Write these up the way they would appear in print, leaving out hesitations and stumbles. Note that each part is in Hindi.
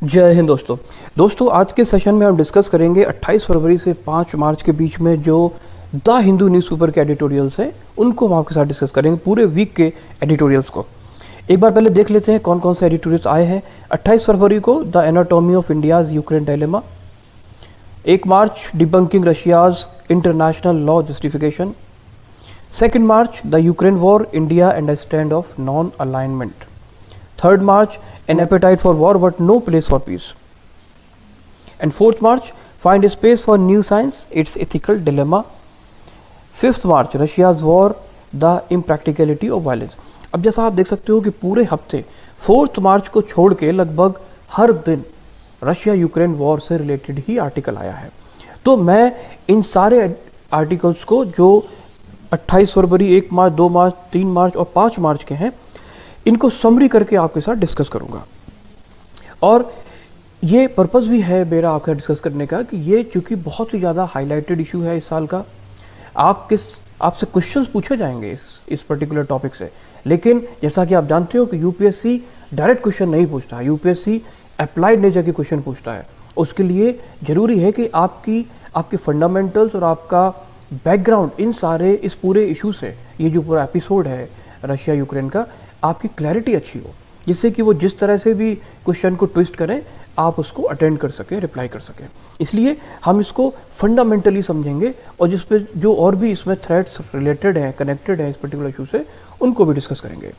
जय हिंद दोस्तों आज के सेशन में हम डिस्कस करेंगे 28 फरवरी से 5 मार्च के बीच में जो द हिंदू न्यूज़पेपर के एडिटोरियल्स हैं उनको हम आपके साथ डिस्कस करेंगे, पूरे वीक के एडिटोरियल्स को। एक बार पहले देख लेते हैं कौन कौन से एडिटोरियल्स आए हैं। 28 फरवरी को the anatomy of India's Ukraine dilemma. 1 मार्च debunking Russia's international law justification. 2 मार्च the Ukraine war India and a stand of non alignment. 3 March, an appetite for war but no place for peace. And 4th March, find a space for new science, its ethical dilemma. 5th March, Russia's war, the impracticality of violence. अब जैसा आप देख सकते हो कि पूरे हफ्ते 4th मार्च को छोड़ के लगभग हर दिन रशिया यूक्रेन वॉर से रिलेटेड ही आर्टिकल आया है। तो मैं इन सारे आर्टिकल्स को जो 28 फरवरी, 1 मार्च, 2 मार्च, 3 मार्च और 5 मार्च के हैं, इनको समरी करके आपके साथ डिस्कस करूंगा। और ये पर्पस भी है मेरा आपके साथ डिस्कस करने का कि ये चूंकि बहुत ही ज़्यादा हाईलाइटेड इशू है इस साल का, आपसे क्वेश्चंस पूछे जाएंगे इस पर्टिकुलर टॉपिक से। लेकिन जैसा कि आप जानते हो कि यूपीएससी डायरेक्ट क्वेश्चन नहीं पूछता, यूपीएससी अप्लाइड नेचर के क्वेश्चन पूछता है। उसके लिए ज़रूरी है कि आपके फंडामेंटल्स और आपका बैकग्राउंड इन सारे इस पूरे इशू से, ये जो पूरा एपिसोड है रशिया यूक्रेन का, आपकी क्लैरिटी अच्छी हो, जिससे कि वो जिस तरह से भी क्वेश्चन को ट्विस्ट करें आप उसको अटेंड कर सकें, रिप्लाई कर सकें। इसलिए हम इसको फंडामेंटली समझेंगे और जिस पे जो और भी इसमें थ्रेड्स रिलेटेड है, कनेक्टेड है इस पर्टिकुलर इशू से, उनको भी डिस्कस करेंगे।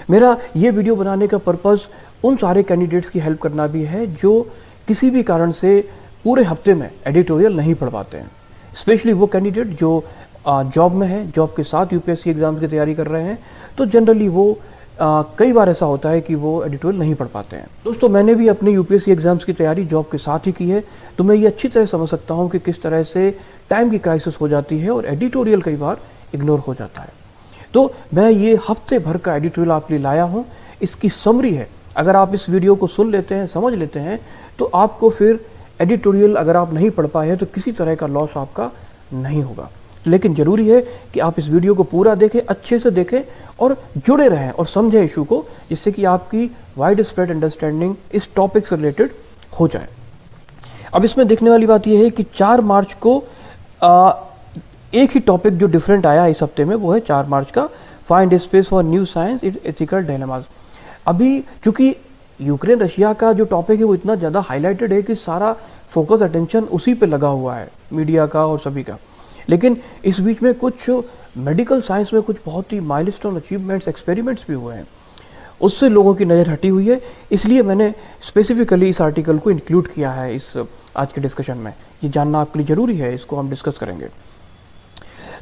मेरा ये वीडियो बनाने का पर्पस उन सारे कैंडिडेट्स की हेल्प करना भी है जो किसी भी कारण से पूरे हफ्ते में एडिटोरियल नहीं पढ़ पाते हैं। स्पेशली वो कैंडिडेट जो जॉब में है, जॉब के साथ यूपीएससी एग्जाम्स की तैयारी कर रहे हैं, तो जनरली वो कई बार ऐसा होता है कि वो एडिटोरियल नहीं पढ़ पाते हैं। दोस्तों मैंने भी अपने यूपीएससी एग्जाम्स की तैयारी जॉब के साथ ही की है, तो मैं ये अच्छी तरह समझ सकता हूँ कि किस तरह से टाइम की क्राइसिस हो जाती है और एडिटोरियल कई बार इग्नोर हो जाता है। तो मैं ये हफ्ते भर का एडिटोरियल आपके लिए लाया हूँ, इसकी समरी है। अगर आप इस वीडियो को सुन लेते हैं, समझ लेते हैं, तो आपको फिर एडिटोरियल अगर आप नहीं पढ़ पाए हैं तो किसी तरह का लॉस आपका नहीं होगा। लेकिन ज़रूरी है कि आप इस वीडियो को पूरा देखें, अच्छे से देखें और जुड़े रहें और समझें इशू को, जिससे कि आपकी वाइड स्प्रेड अंडरस्टैंडिंग इस टॉपिक से रिलेटेड हो जाए। अब इसमें देखने वाली बात यह है कि 4 मार्च को एक ही टॉपिक जो डिफरेंट आया इस हफ्ते में, वो है 4 मार्च का find a space for new science it ethical dilemmas. अभी चूंकि यूक्रेन रशिया का जो टॉपिक है वो इतना ज़्यादा हाईलाइटेड है कि सारा फोकस अटेंशन उसी पे लगा हुआ है, मीडिया का और सभी का। लेकिन इस बीच में कुछ मेडिकल साइंस में कुछ बहुत ही माइलस्टोन अचीवमेंट्स, एक्सपेरिमेंट्स भी हुए हैं, उससे लोगों की नज़र हटी हुई है। इसलिए मैंने स्पेसिफिकली इस आर्टिकल को इंक्लूड किया है इस आज के डिस्कशन में। ये जानना आपके लिए ज़रूरी है, इसको हम डिस्कस करेंगे।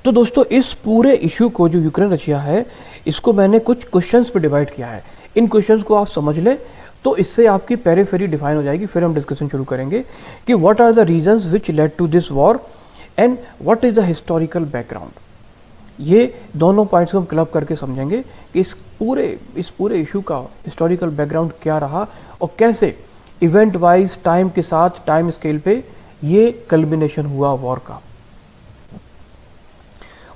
तो दोस्तों इस पूरे इशू को जो यूक्रेन रशिया है, इसको मैंने कुछ क्वेश्चंस पे डिवाइड किया है। इन क्वेश्चंस को आप समझ लें तो इससे आपकी पेरिफेरी डिफाइन हो जाएगी। फिर हम डिस्कशन शुरू करेंगे कि what are the reasons which led to this war and what is the historical background. ये दोनों पॉइंट्स को हम क्लब करके समझेंगे कि इस पूरे इशू का हिस्टोरिकल बैकग्राउंड क्या रहा और कैसे इवेंट वाइज टाइम के साथ, टाइम स्केल पे ये कल्बिनेशन हुआ वॉर का।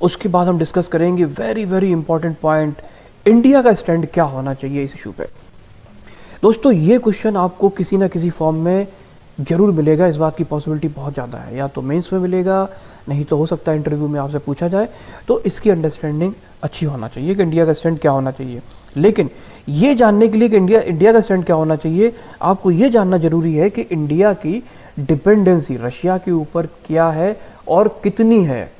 उसके बाद हम डिस्कस करेंगे very very important point, India का स्टैंड क्या होना चाहिए इस इशू पे। दोस्तों ये क्वेश्चन आपको किसी ना किसी फॉर्म में जरूर मिलेगा, इस बात की पॉसिबिलिटी बहुत ज़्यादा है। या तो मेंस में मिलेगा, नहीं तो हो सकता है इंटरव्यू में आपसे पूछा जाए। तो इसकी अंडरस्टैंडिंग अच्छी होना चाहिए कि इंडिया का स्टैंड क्या होना चाहिए। लेकिन ये जानने के लिए कि इंडिया का स्टैंड क्या होना चाहिए, आपको ये जानना जरूरी है कि इंडिया की डिपेंडेंसी रशिया के ऊपर क्या है और कितनी है,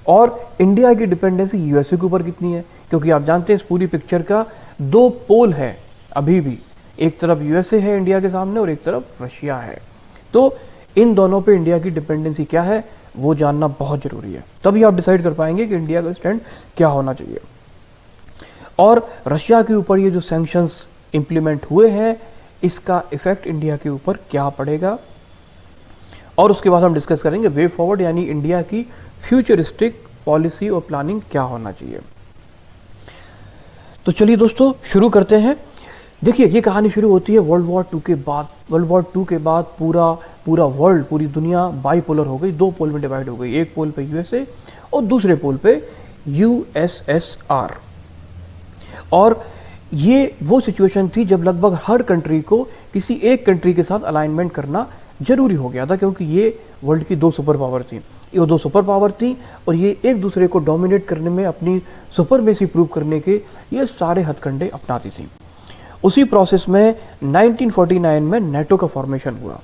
और इंडिया की डिपेंडेंसी यूएसए के ऊपर कितनी है। क्योंकि आप जानते हैं इस पूरी पिक्चर का 2 पोल है अभी भी, एक तरफ यूएसए है इंडिया के सामने और एक तरफ रशिया है। तो इन दोनों पे इंडिया की डिपेंडेंसी क्या है वो जानना बहुत जरूरी है, तभी आप डिसाइड कर पाएंगे कि इंडिया का स्टैंड क्या होना चाहिए। और रशिया के ऊपर ये जो सैंक्शंस इंप्लीमेंट हुए हैं, इसका इफेक्ट इंडिया के ऊपर क्या पड़ेगा। और उसके बाद हम डिस्कस करेंगे वे फॉरवर्ड, यानी इंडिया की फ्यूचरिस्टिक पॉलिसी और प्लानिंग क्या होना चाहिए। तो चलिए दोस्तों शुरू करते हैं। देखिए ये कहानी शुरू होती है वर्ल्ड वॉर 2 के बाद। वर्ल्ड वॉर 2 के बाद पूरा वर्ल्ड, पूरी दुनिया बाईपोलर हो गई, 2 पोल में डिवाइड हो गई। एक पोल पे यूएसए और दूसरे पोल पे यूएसएसआर। और ये वो सिचुएशन थी जब लगभग हर कंट्री को किसी एक कंट्री के साथ अलाइनमेंट करना जरूरी हो गया था, क्योंकि ये वर्ल्ड की दो सुपर पावर थी। ये दो सुपर पावर थी और ये एक दूसरे को डोमिनेट करने में, अपनी सुपरमेसी प्रूव करने के ये सारे हथकंडे अपनाती थी। उसी प्रोसेस में 1949 में नेटो का फॉर्मेशन हुआ।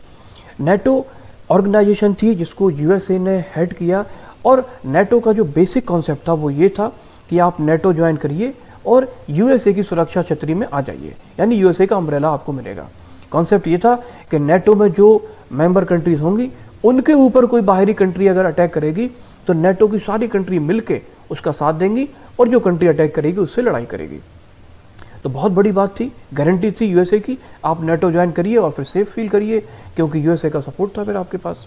नेटो ऑर्गेनाइजेशन थी जिसको यूएसए ने हेड किया, और नेटो का जो बेसिक कॉन्सेप्ट था वो ये था कि आप नेटो ज्वाइन करिए और यूएसए की सुरक्षा छतरी में आ जाइए, यानी यूएसए का अम्ब्रेला आपको मिलेगा। कॉन्सेप्ट ये था कि नेटो में जो मेंबर कंट्रीज होंगी उनके ऊपर कोई बाहरी कंट्री अगर अटैक करेगी तो नेटो की सारी कंट्री मिलके उसका साथ देंगी, और जो कंट्री अटैक करेगी उससे लड़ाई करेगी। तो बहुत बड़ी बात थी, गारंटी थी यूएसए की, आप नेटो ज्वाइन करिए और फिर सेफ फील करिए, क्योंकि यूएसए का सपोर्ट था फिर आपके पास।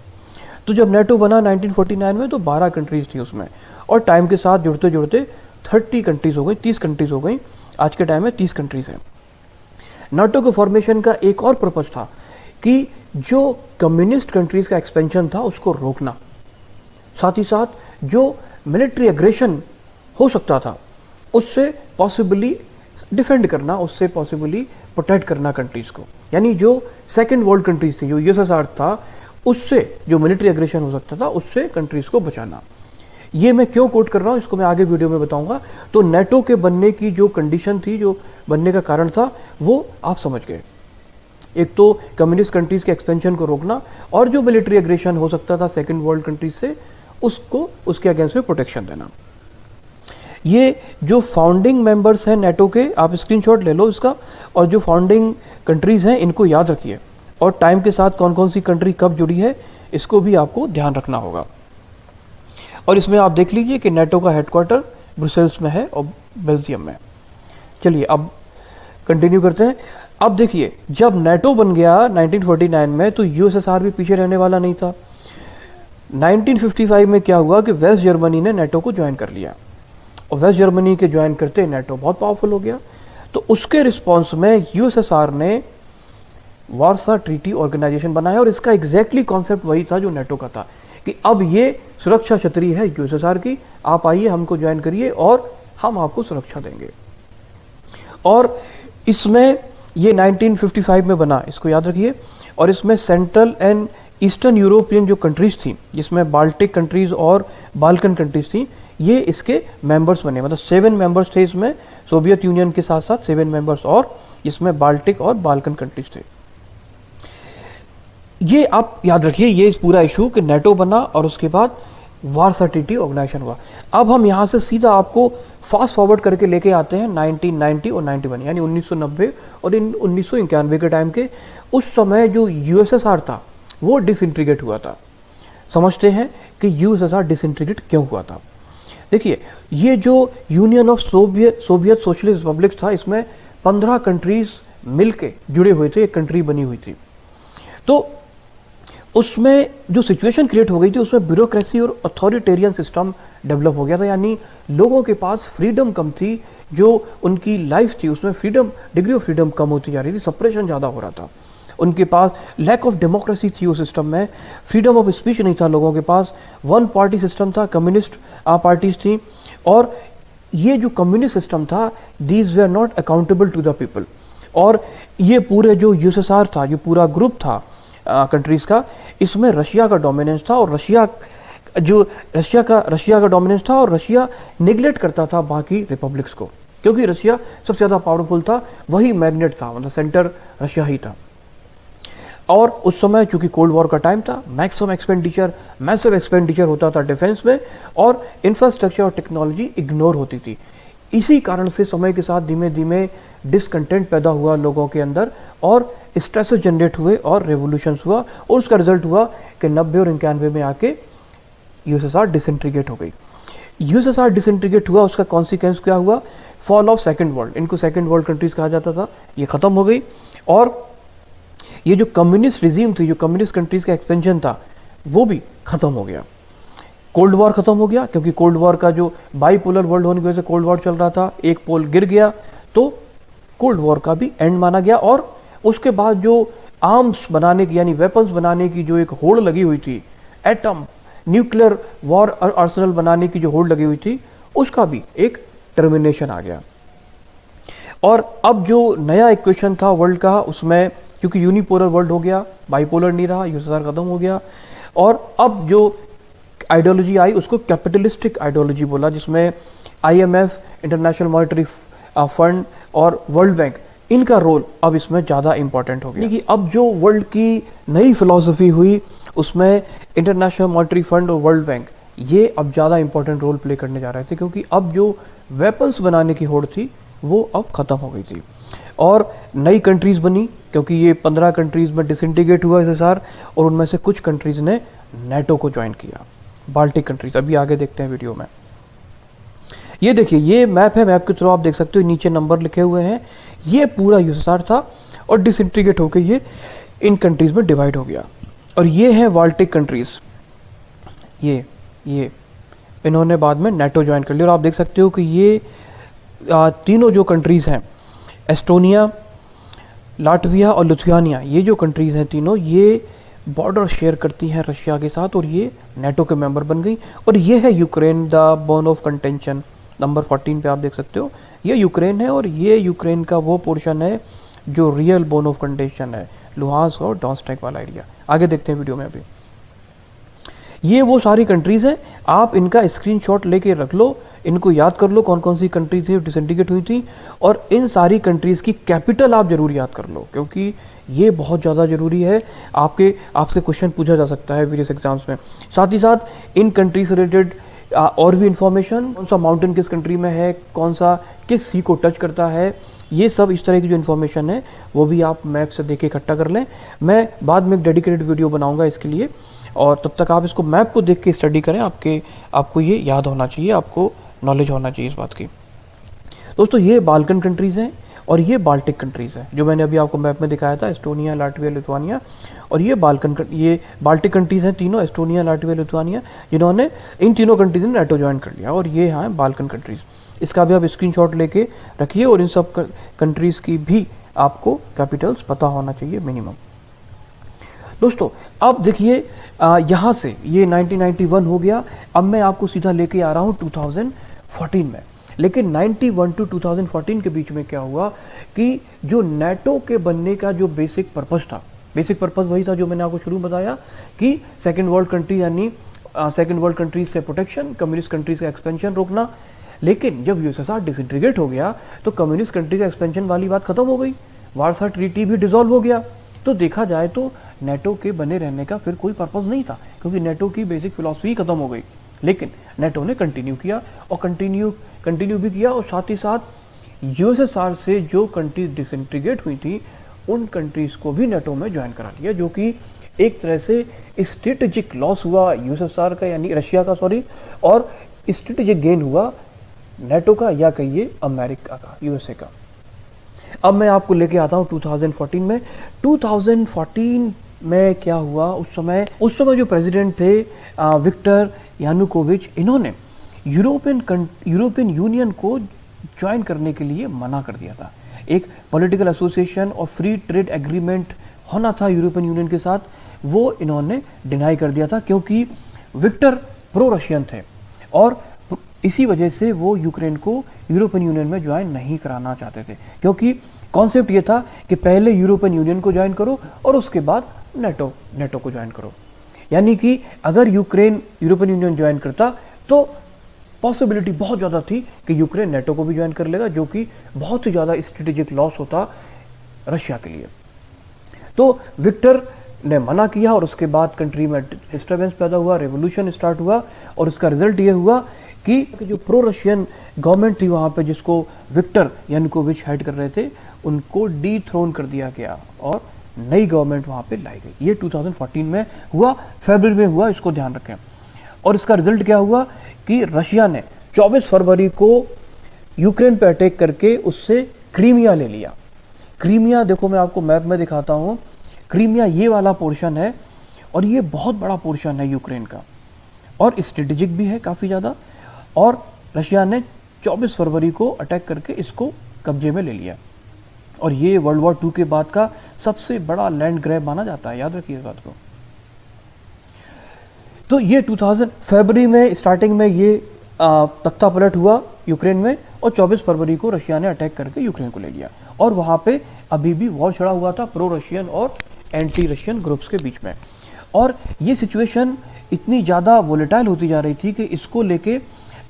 तो जब नेटो बना 1949 में तो 12 कंट्रीज थी उसमें, और टाइम के साथ जुड़ते जुड़ते 30 कंट्रीज हो गई, 30 कंट्रीज हो गई। आज के टाइम में 30 कंट्रीज हैं। नाटो के फॉर्मेशन का एक और पर्पज था कि जो कम्युनिस्ट कंट्रीज का एक्सपेंशन था उसको रोकना, साथ ही साथ जो मिलिट्री एग्रेशन हो सकता था उससे पॉसिबली डिफेंड करना, उससे पॉसिबली प्रोटेक्ट करना कंट्रीज को। यानी जो सेकेंड वर्ल्ड कंट्रीज थी, जो यूएसएसआर था, उससे जो मिलिट्री एग्रेशन हो सकता था उससे कंट्रीज को बचाना। ये मैं क्यों कोट कर रहा हूँ इसको मैं आगे वीडियो में बताऊंगा। तो नेटो के बनने की जो कंडीशन थी, जो बनने का कारण था, वो आप समझ गए। एक तो कम्युनिस्ट कंट्रीज के एक्सपेंशन को रोकना, और जो मिलिट्री एग्रेशन हो सकता था सेकेंड वर्ल्ड कंट्रीज से, उसको उसके अगेंस्ट में प्रोटेक्शन देना। ये जो फाउंडिंग मेंबर्स हैं नेटो के, आप स्क्रीनशॉट ले लो इसका, और जो फाउंडिंग कंट्रीज हैं इनको याद रखिए, और टाइम के साथ कौन कौन सी कंट्री कब जुड़ी है इसको भी आपको ध्यान रखना होगा। और इसमें आप देख लीजिए कि नेटो का हेडक्वार्टर ब्रुसेल्स में है और बेल्जियम में। चलिए अब कंटिन्यू करते हैं। अब देखिए, जब नेटो बन गया 1949 में तो यूएसएसआर भी पीछे रहने वाला नहीं था। 1955 में क्या हुआ कि वेस्ट जर्मनी ने नेटो को ज्वाइन कर लिया, और वेस्ट जर्मनी के ज्वाइन करते नेटो बहुत पावरफुल हो गया। तो उसके रिस्पॉन्स में यूएसएसआर ने वार्सा ट्रीटी ऑर्गेनाइजेशन बनाया, और इसका एग्जैक्टली कॉन्सेप्ट वही था जो नेटो का था कि अब ये सुरक्षा छतरी है यूएसएसआर की, आप आइए हमको ज्वाइन करिए और हम आपको सुरक्षा देंगे। और इसमें ये 1955 में बना, इसको याद रखिए। और इसमें सेंट्रल एंड ईस्टर्न यूरोपियन जो कंट्रीज थी, जिसमें बाल्टिक कंट्रीज और बाल्कन कंट्रीज थी, ये इसके मेंबर्स बने। मतलब 7 मेंबर्स थे इसमें, सोवियत यूनियन के साथ साथ 7 मेंबर्स, और इसमें बाल्टिक और बाल्कन कंट्रीज थे। ये आप याद रखिए, ये पूरा इशू कि नेटो बना और उसके बाद वार्सा ट्रीटी ऑर्गेनाइजेशन हुआ। अब हम यहाँ से सीधा आपको फास्ट फॉरवर्ड करके लेके आते हैं 1990 और 91, यानी 1990 और 1991 के टाइम के। उस समय जो यूएसएसआर था वो डिसइंटीग्रेट हुआ था। समझते हैं कि यूएसएसआर डिसइंटीग्रेट क्यों हुआ था। देखिए, ये जो union of Soviet socialist Republic था, इसमें 15 कंट्रीज मिलके जुड़े हुए थे, एक कंट्री बनी हुई थी। तो उसमें जो सिचुएशन क्रिएट हो गई थी, उसमें ब्यूरोक्रेसी और अथॉरिटेरियन सिस्टम डेवलप हो गया था। यानी लोगों के पास फ्रीडम कम थी, जो उनकी लाइफ थी उसमें फ्रीडम, डिग्री ऑफ फ्रीडम कम होती जा रही थी, सप्रेशन ज़्यादा हो रहा था। उनके पास लैक ऑफ डेमोक्रेसी थी उस सिस्टम में, फ्रीडम ऑफ स्पीच नहीं था लोगों के पास, वन पार्टी सिस्टम था, कम्युनिस्ट पार्टीज थी। और ये जो कम्युनिस्ट सिस्टम था, दीज वे are not accountable to the people. और ये पूरे जो यूएसएसआर था, जो पूरा ग्रुप था कंट्रीज का, इसमें रशिया का डोमिनेंस था, और रशिया का डोमिनेंस था, और रशिया निगलेक्ट करता था बाकी रिपब्लिक्स को, क्योंकि रशिया सबसे ज़्यादा पावरफुल था, वही मैग्नेट था, मतलब सेंटर रशिया ही था। और उस समय चूंकि कोल्ड वॉर का टाइम था, मैक्सिमम एक्सपेंडिचर होता था डिफेंस में, और इंफ्रास्ट्रक्चर और टेक्नोलॉजी इग्नोर होती थी। इसी कारण से समय के साथ धीमे धीमे डिसकंटेंट पैदा हुआ लोगों के अंदर, और स्ट्रेसेस जनरेट हुए और रेवोल्यूशंस हुआ, और उसका रिजल्ट हुआ कि 90 और 91 में आके यूएसएसआर डिसइंटीग्रेट हो गई। यूएसएसआर डिसइंटीग्रेट हुआ, उसका कॉन्सिक्वेंस क्या हुआ? Fall of second world. इनको सेकेंड वर्ल्ड कंट्रीज कहा जाता था, ये खत्म हो गई। और ये जो कम्युनिस्ट रिजीम थी, जो कम्युनिस्ट कंट्रीज का एक्सपेंशन था, वो भी खत्म हो गया। कोल्ड वॉर खत्म हो गया, क्योंकि कोल्ड वॉर का जो बाईपोलर वर्ल्ड होने की वजह से कोल्ड वॉर चल रहा था, एक पोल गिर गया तो कोल्ड वॉर का भी एंड माना गया। और उसके बाद जो आर्म्स बनाने की, यानी वेपन्स बनाने की जो एक होड़ लगी हुई थी, एटम न्यूक्लियर वॉर आर्सेनल बनाने की जो होड़ लगी हुई थी, उसका भी एक टर्मिनेशन आ गया। और अब जो नया इक्वेशन था वर्ल्ड का, उसमें क्योंकि यूनिपोलर वर्ल्ड हो गया, बाइपोलर नहीं रहा, यूएसएसआर खत्म हो गया, और अब जो आइडियोलॉजी आई उसको कैपिटलिस्टिक आइडियोलॉजी बोला, जिसमें आईएमएफ, इंटरनेशनल मॉनेटरी फंड और वर्ल्ड बैंक, इनका रोल अब इसमें ज़्यादा इंपॉर्टेंट हो गया। कि अब जो वर्ल्ड की नई फिलॉसफी हुई उसमें इंटरनेशनल मॉनेटरी फंड और वर्ल्ड बैंक ये अब ज़्यादा इंपॉर्टेंट रोल प्ले करने जा रहे थे, क्योंकि अब जो वेपन्स बनाने की होड़ थी वो अब ख़त्म हो गई थी और नई कंट्रीज़ बनी, क्योंकि ये 15 कंट्रीज़ में डिसइंटीग्रेट हुआ यूएसएसआर, और उनमें से कुछ कंट्रीज़ ने नेटो को ज्वाइन किया, बाल्टिक कंट्रीज। अभी आगे देखते हैं वीडियो में। ये देखिए, ये मैप है, मैप के थ्रू आप देख सकते हो, नीचे नंबर लिखे हुए हैं। ये पूरा यूएसएसआर था और डिसइंटीग्रेट होकर ये इन कंट्रीज़ में डिवाइड हो गया, और ये हैं बाल्टिक कंट्रीज़। ये इन्होंने बाद में नेटो ज्वाइन कर लिया, और आप देख सकते हो कि ये तीनों जो कंट्रीज़ हैं, एस्टोनिया, लाटविया और लिथुआनिया, ये जो कंट्रीज़ हैं तीनों, ये बॉर्डर शेयर करती हैं रशिया के साथ, और ये नेटो के मेंबर बन गई। और ये है Ukraine, the bone of contention, number 14 पे आप देख सकते हो, ये यूक्रेन है, और ये यूक्रेन का वो पोर्शन है जो रियल बोन ऑफ कंटेंशन है, लुहांस्क और डोनेत्स्क वाला एरिया। आगे देखते हैं वीडियो में। अभी ये वो सारी कंट्रीज़ हैं, आप इनका स्क्रीनशॉट लेके रख लो, इनको याद कर लो कौन कौन सी कंट्री थी डिसइंटीग्रेट हुई थी, और इन सारी कंट्रीज़ की कैपिटल आप जरूर याद कर लो, क्योंकि ये बहुत ज़्यादा ज़रूरी है। आपसे क्वेश्चन पूछा जा सकता है वेरियस एग्जाम्स में। साथ ही साथ इन कंट्री से रिलेटेड और भी इंफॉर्मेशन, कौन सा माउंटेन किस कंट्री में है, कौन सा किस सी को टच करता है, ये सब इस तरह की जो इन्फॉर्मेशन है वो भी आप मैप से देख के इकट्ठा कर लें। मैं बाद में एक डेडिकेटेड वीडियो बनाऊंगा इसके लिए, और तब तक आप इसको मैप को देख के स्टडी करें। आपको ये याद होना चाहिए, आपको नॉलेज होना चाहिए इस बात की। दोस्तों, ये बाल्कन कंट्रीज़ हैं और ये बाल्टिक कंट्रीज़ हैं, जो मैंने अभी आपको मैप में दिखाया था, एस्टोनिया, लाटविया, लिथुआनिया, और ये बाल्टिक कंट्रीज़ हैं तीनों, एस्टोनिया, लाटविया, लिथुआनिया, जिन्होंने इन तीनों कंट्रीज़ ने नेटो ज्वाइन कर लिया, और ये हैं बाल्कन कंट्रीज़। इसका भी आप स्क्रीनशॉट लेके रखिए, और इन सब कंट्रीज़ की भी आपको कैपिटल्स पता होना चाहिए मिनिमम। दोस्तों, अब देखिए, यहाँ से ये 1991 हो गया, अब मैं आपको सीधा लेके आ रहा हूँ 2014 में। लेकिन 91 टू 2014 के बीच में क्या हुआ कि जो नेटो के बनने का जो बेसिक पर्पस था, बेसिक पर्पस वही था जो मैंने आपको शुरू में बताया कि सेकेंड वर्ल्ड कंट्री, यानी सेकेंड वर्ल्ड कंट्रीज से प्रोटेक्शन, कम्युनिस्ट कंट्रीज का एक्सपेंशन रोकना। लेकिन जब यूएसएसआर डिसइंटीग्रेट हो गया तो कम्युनिस्ट कंट्री का एक्सपेंशन वाली बात खत्म हो गई, वार्सा ट्रीटी भी डिसॉल्व हो गया। तो देखा जाए तो नेटो के बने रहने का फिर कोई पर्पस नहीं था, क्योंकि नेटो की बेसिक फिलॉसफी खत्म हो गई। लेकिन नेटो ने कंटिन्यू किया, और कंटिन्यू भी किया, और साथ ही साथ यूएसएसआर से जो कंट्रीज डिसइंटीग्रेट हुई थी उन कंट्रीज को भी नेटो में ज्वाइन करा लिया, जो कि एक तरह से स्ट्रेटेजिक लॉस हुआ यूएसएसआर का, यानी रशिया का, सॉरी, और स्ट्रेटेजिक गेन हुआ नेटो का, या कहिए अमेरिका का, यूएसए का। अब मैं आपको लेके आता हूँ 2014 में। 2014 में क्या हुआ, उस समय जो प्रेसिडेंट थे विक्टर यानुकोविच, इन्होंने यूरोपियन यूनियन को ज्वाइन करने के लिए मना कर दिया था। एक पॉलिटिकल एसोसिएशन और फ्री ट्रेड एग्रीमेंट होना था यूरोपियन यूनियन के साथ, वो इन्होंने डिनाई कर दिया था, क्योंकि विक्टर प्रो रशियन थे, और इसी वजह से वो यूक्रेन को यूरोपियन यूनियन में ज्वाइन नहीं कराना चाहते थे, क्योंकि कॉन्सेप्ट ये था कि पहले यूरोपियन यूनियन को ज्वाइन करो और उसके बाद नेटो को ज्वाइन करो। यानी कि अगर यूक्रेन यूरोपियन यूनियन ज्वाइन करता तो पॉसिबिलिटी बहुत ज़्यादा थी कि यूक्रेन नेटो को भी ज्वाइन कर लेगा, जो कि बहुत ही ज़्यादा स्ट्रेटेजिक लॉस होता रशिया के लिए। तो विक्टर ने मना किया, और उसके बाद कंट्री में डिस्टर्बेंस पैदा हुआ, रेवोल्यूशन स्टार्ट हुआ, और उसका रिजल्ट ये हुआ कि जो प्रो रशियन गवर्नमेंट थी वहाँ पे, जिसको विक्टर यानुकोविच हेड कर रहे थे, उनको डीथ्रोन कर दिया गया और नई गवर्नमेंट वहाँ पे लाई गई। ये 2014 में हुआ, फरवरी में हुआ, इसको ध्यान रखें। और इसका रिजल्ट क्या हुआ कि रशिया ने 24 फरवरी को यूक्रेन पे अटैक करके उससे क्रीमिया ले लिया। क्रीमिया देखो, मैं आपको मैप में दिखाता हूँ, क्रीमिया ये वाला पोर्शन है, और ये बहुत बड़ा पोर्शन है यूक्रेन का, और स्ट्रेटेजिक भी है काफ़ी ज़्यादा, और रशिया ने 24 फरवरी को अटैक करके इसको कब्जे में ले लिया, और ये वर्ल्ड वॉर 2 के बाद का सबसे बड़ा लैंड ग्रैब माना जाता है, याद रखिए इस बात को। तो ये 2000 फरवरी में स्टार्टिंग में ये तख्ता पलट हुआ यूक्रेन में, और 24 फरवरी को रशिया ने अटैक करके यूक्रेन को ले लिया और वहाँ पे अभी भी वॉर छिड़ा हुआ था प्रो रशियन और एंटी रशियन ग्रुप्स के बीच में। और ये सिचुएशन इतनी ज़्यादा वोलेटाइल होती जा रही थी कि इसको लेके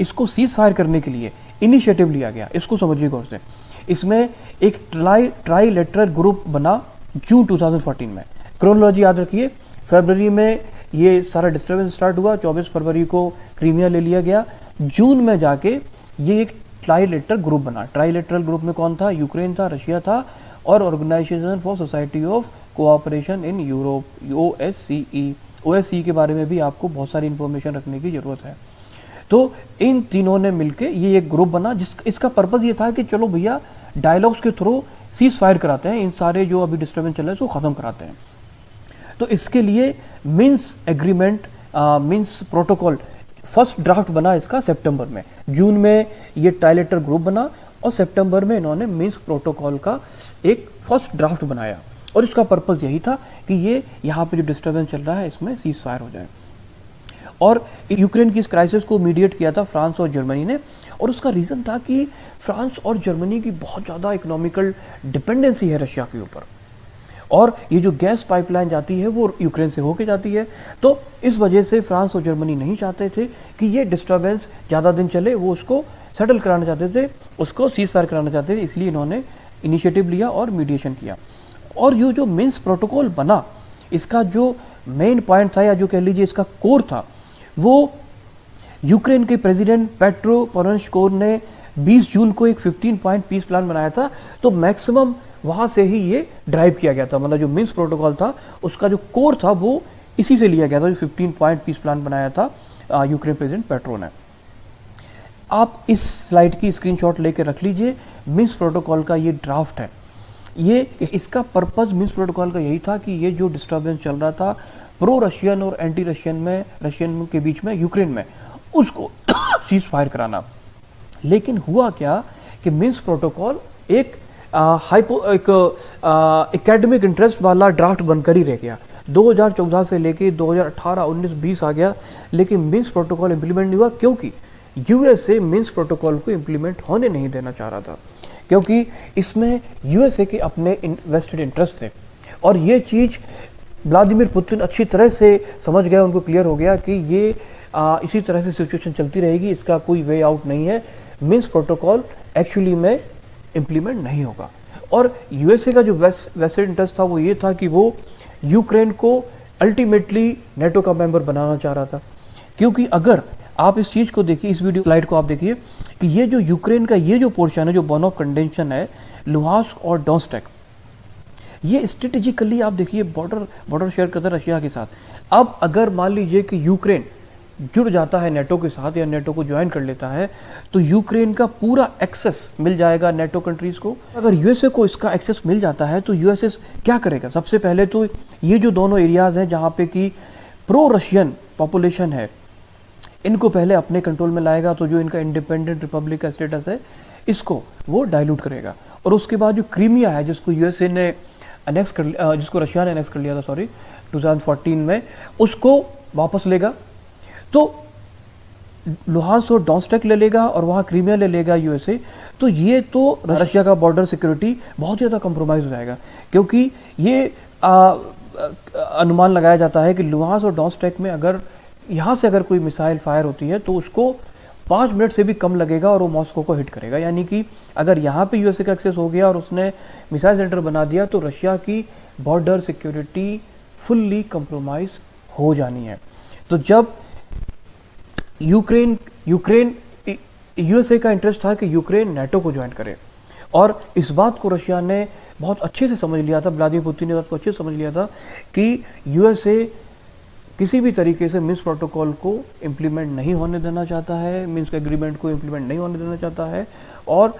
इसको सीज फायर करने के लिए इनिशिएटिव लिया गया। इसको समझिए गौर से, इसमें एक ट्राईलेटरल ग्रुप बना जून 2014 में। क्रोनोलॉजी याद रखिए, फरवरी में ये सारा डिस्टर्बेंस स्टार्ट हुआ, 24 फरवरी को क्रीमिया ले लिया गया, जून में जाके ये एक ट्राईलेटरल ग्रुप बना। ट्राईलेटरल ग्रुप में कौन था? यूक्रेन था, रशिया था और organisation for society of cooperation in Europe, OSCE। OSCE के बारे में भी आपको बहुत सारी इंफॉर्मेशन रखने की ज़रूरत है। तो इन तीनों ने मिलके ये एक ग्रुप बना इसका पर्पज़ ये था कि चलो भैया डायलॉग्स के थ्रू सीज फायर कराते हैं, इन सारे जो अभी डिस्टर्बेंस चल रहे हैं उसको ख़त्म कराते हैं। तो इसके लिए Minsk agreement, Minsk protocol first draft बना इसका सितंबर में। जून में ये ट्राईलेटरल ग्रुप बना और सितंबर में इन्होंने मिन्स्क प्रोटोकॉल का एक फर्स्ट ड्राफ्ट बनाया और इसका पर्पज़ यही था कि ये यहाँ पे जो डिस्टर्बेंस चल रहा है इसमें सीज फायर हो जाए। और यूक्रेन की इस क्राइसिस को मीडिएट किया था फ्रांस और जर्मनी ने, और उसका रीज़न था कि फ्रांस और जर्मनी की बहुत ज़्यादा इकोनॉमिकल डिपेंडेंसी है रशिया के ऊपर, और ये जो गैस पाइपलाइन जाती है वो यूक्रेन से होके जाती है। तो इस वजह से फ्रांस और जर्मनी नहीं चाहते थे कि ये डिस्टर्बेंस ज़्यादा दिन चले, वो उसको सेटल कराना चाहते थे, उसको सीज फायर कराना चाहते थे, इसलिए इन्होंने इनिशिएटिव लिया और मीडिएशन किया। और ये जो मिन्स्क प्रोटोकॉल बना, इसका जो मेन पॉइंट था या जो कह लीजिए इसका कोर था, वो यूक्रेन के प्रेसिडेंट पेट्रो पोरोशेंको ने 20 जून को एक 15 पॉइंट पीस प्लान बनाया था। तो मैक्सिमम वहाँ से ही ये ड्राइव किया गया था, मतलब जो मिन्स्क प्रोटोकॉल था उसका जो कोर था वो इसी से लिया गया था, जो 15 पॉइंट पीस प्लान बनाया था यूक्रेन प्रेसिडेंट पेट्रो ने। आप इस स्लाइड की स्क्रीनशॉट लेके रख लीजिए। मिन्स्क प्रोटोकॉल का ये ड्राफ्ट है, ये इसका पर्पज़ मिन्स्क प्रोटोकॉल का यही था कि ये जो डिस्टर्बेंस चल रहा था प्रो रशियन और एंटी रशियन के बीच में यूक्रेन में, उसको सीज फायर कराना। लेकिन हुआ क्या कि मिन्स्क प्रोटोकॉल एक एकेडमिक इंटरेस्ट वाला ड्राफ्ट बनकर ही रह गया। 2014 से लेके 2018, 19, 20 आ गया, लेकिन मिन्स्क प्रोटोकॉल इम्प्लीमेंट नहीं हुआ क्योंकि यूएसए मिन्स्क प्रोटोकॉल को इम्प्लीमेंट होने नहीं देना चाह रहा था, क्योंकि इसमें यूएसए के अपने इन्वेस्टेड इंटरेस्ट थे। और ये चीज़ व्लादिमीर पुतिन अच्छी तरह से समझ गए, उनको क्लियर हो गया कि ये इसी तरह से सिचुएशन चलती रहेगी, इसका कोई वे आउट नहीं है, मिन्स्क प्रोटोकॉल एक्चुअली में इम्प्लीमेंट नहीं होगा। और यूएसए का जो वेस्टेड इंटरेस्ट था वो ये था कि वो यूक्रेन को अल्टीमेटली नेटो का मेंबर बनाना चाह रहा था। क्योंकि अगर आप इस चीज़ को देखिए, इस वीडियो स्लाइड को आप देखिए कि ये जो यूक्रेन का ये जो पोर्शन है, जो बर्न ऑफ कंडेंशन है, लुहांस्क और डोनेट्स्क, ये स्ट्रेटेजिकली आप देखिए बॉर्डर शेयर करता है रशिया के साथ। अब अगर मान लीजिए कि यूक्रेन जुड़ जाता है नेटो के साथ या नेटो को ज्वाइन कर लेता है, तो यूक्रेन का पूरा एक्सेस मिल जाएगा नेटो कंट्रीज़ को। अगर यूएसए को इसका एक्सेस मिल जाता है तो यूएसए क्या करेगा? सबसे पहले तो ये जो दोनों एरियाज़ हैं जहाँ पे कि प्रो रशियन पॉपुलेशन है, इनको पहले अपने कंट्रोल में लाएगा। तो जो इनका इंडिपेंडेंट रिपब्लिक का स्टेटस है, इसको वो डाइल्यूट करेगा। और उसके बाद जो क्रीमिया है, जिसको यूएसए ने जिसको रशिया ने अनेक्स कर लिया था 2014 में, उसको वापस लेगा। तो लुहांस्क और डोनेट्स्क ले लेगा और वहाँ क्रीमिया ले लेगा यूएसए। तो ये तो रशिया का बॉर्डर सिक्योरिटी बहुत ज़्यादा कंप्रोमाइज़ हो जाएगा, क्योंकि ये अनुमान लगाया जाता है कि लुहांस्क और डोनेट्स्क में अगर यहाँ से अगर कोई मिसाइल फायर होती है तो उसको 5 मिनट से भी कम लगेगा और वो मॉस्को को हिट करेगा। यानी कि अगर यहाँ पे यूएसए का एक्सेस हो गया और उसने मिसाइल सेंटर बना दिया तो रशिया की बॉर्डर सिक्योरिटी फुल्ली कंप्रोमाइज हो जानी है। तो जब यूक्रेन यूएसए का इंटरेस्ट था कि यूक्रेन नेटो को ज्वाइन करे, और इस बात को रशिया ने बहुत अच्छे से समझ लिया था, व्लादिमीर पुतिन ने बात को अच्छे से समझ लिया था कि यूएसए किसी भी तरीके से मिन्स्क प्रोटोकॉल को इम्प्लीमेंट नहीं होने देना चाहता है, मिन्स्क एग्रीमेंट को इम्प्लीमेंट नहीं होने देना चाहता है, और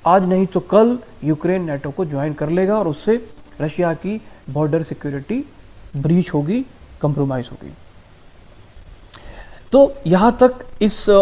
आज नहीं तो कल यूक्रेन नेटो को ज्वाइन कर लेगा और उससे रशिया की बॉर्डर सिक्योरिटी ब्रीच होगी, कंप्रोमाइज़ होगी। तो यहाँ तक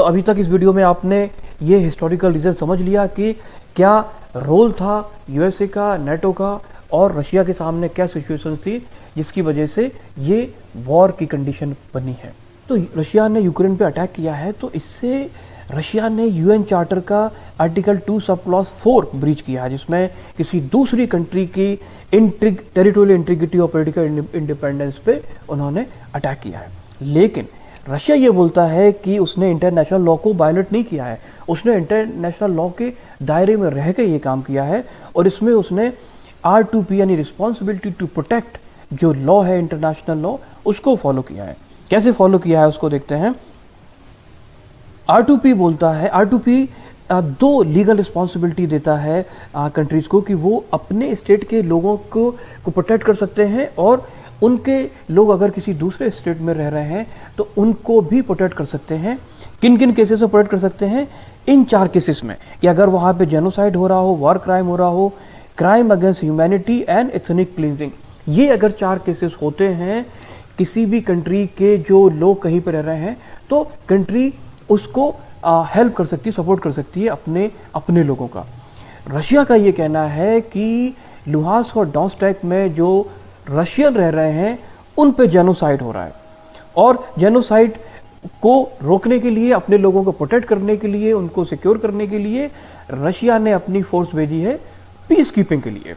अभी तक इस वीडियो में आपने ये हिस्टोरिकल रीज़न समझ लिया कि क्या रोल था यूएसए का, नेटो का, और रशिया के सामने क्या सिचुएशन थी जिसकी वजह से ये वॉर की कंडीशन बनी है। तो रशिया ने यूक्रेन पे अटैक किया है, तो इससे रशिया ने यूएन चार्टर का आर्टिकल 2 सब क्लॉज 4 ब्रीच किया है, जिसमें किसी दूसरी कंट्री की टेरिटोरियल इंटीग्रिटी और पॉलिटिकल इंडिपेंडेंस पे उन्होंने अटैक किया है। लेकिन रशिया ये बोलता है कि उसने इंटरनेशनल लॉ को वायलेट नहीं किया है, उसने इंटरनेशनल लॉ के दायरे में रह के ये काम किया है और इसमें उसने R2P यानी रिस्पॉन्सिबिलिटी टू प्रोटेक्ट जो लॉ है, इंटरनेशनल लॉ, उसको फॉलो किया है। कैसे फॉलो किया है उसको देखते हैं। R2P बोलता है, R2P दो लीगल रिस्पॉन्सिबिलिटी देता है कंट्रीज़ को कि वो अपने स्टेट के लोगों को प्रोटेक्ट कर सकते हैं और उनके लोग अगर किसी दूसरे स्टेट में रह रहे हैं तो उनको भी प्रोटेक्ट कर सकते हैं। किन किन केसेस में प्रोटेक्ट कर सकते हैं? इन 4 केसेस में, कि अगर वहाँ पे जेनोसाइड हो रहा हो, वॉर क्राइम हो रहा हो, crime against humanity and ethnic cleansing, ये अगर 4 केसेस होते हैं किसी भी कंट्री के जो लोग कहीं पर रह रहे हैं, तो कंट्री उसको हेल्प कर सकती है, सपोर्ट कर सकती है अपने लोगों का। रशिया का ये कहना है कि लुहांस्क और डोनेत्स्क में जो रशियन रह रहे हैं उन पे जेनोसाइड हो रहा है और जेनोसाइड को रोकने के लिए, अपने लोगों को प्रोटेक्ट करने के लिए, उनको सिक्योर करने के लिए रशिया ने अपनी फोर्स भेजी है पीस कीपिंग के लिए।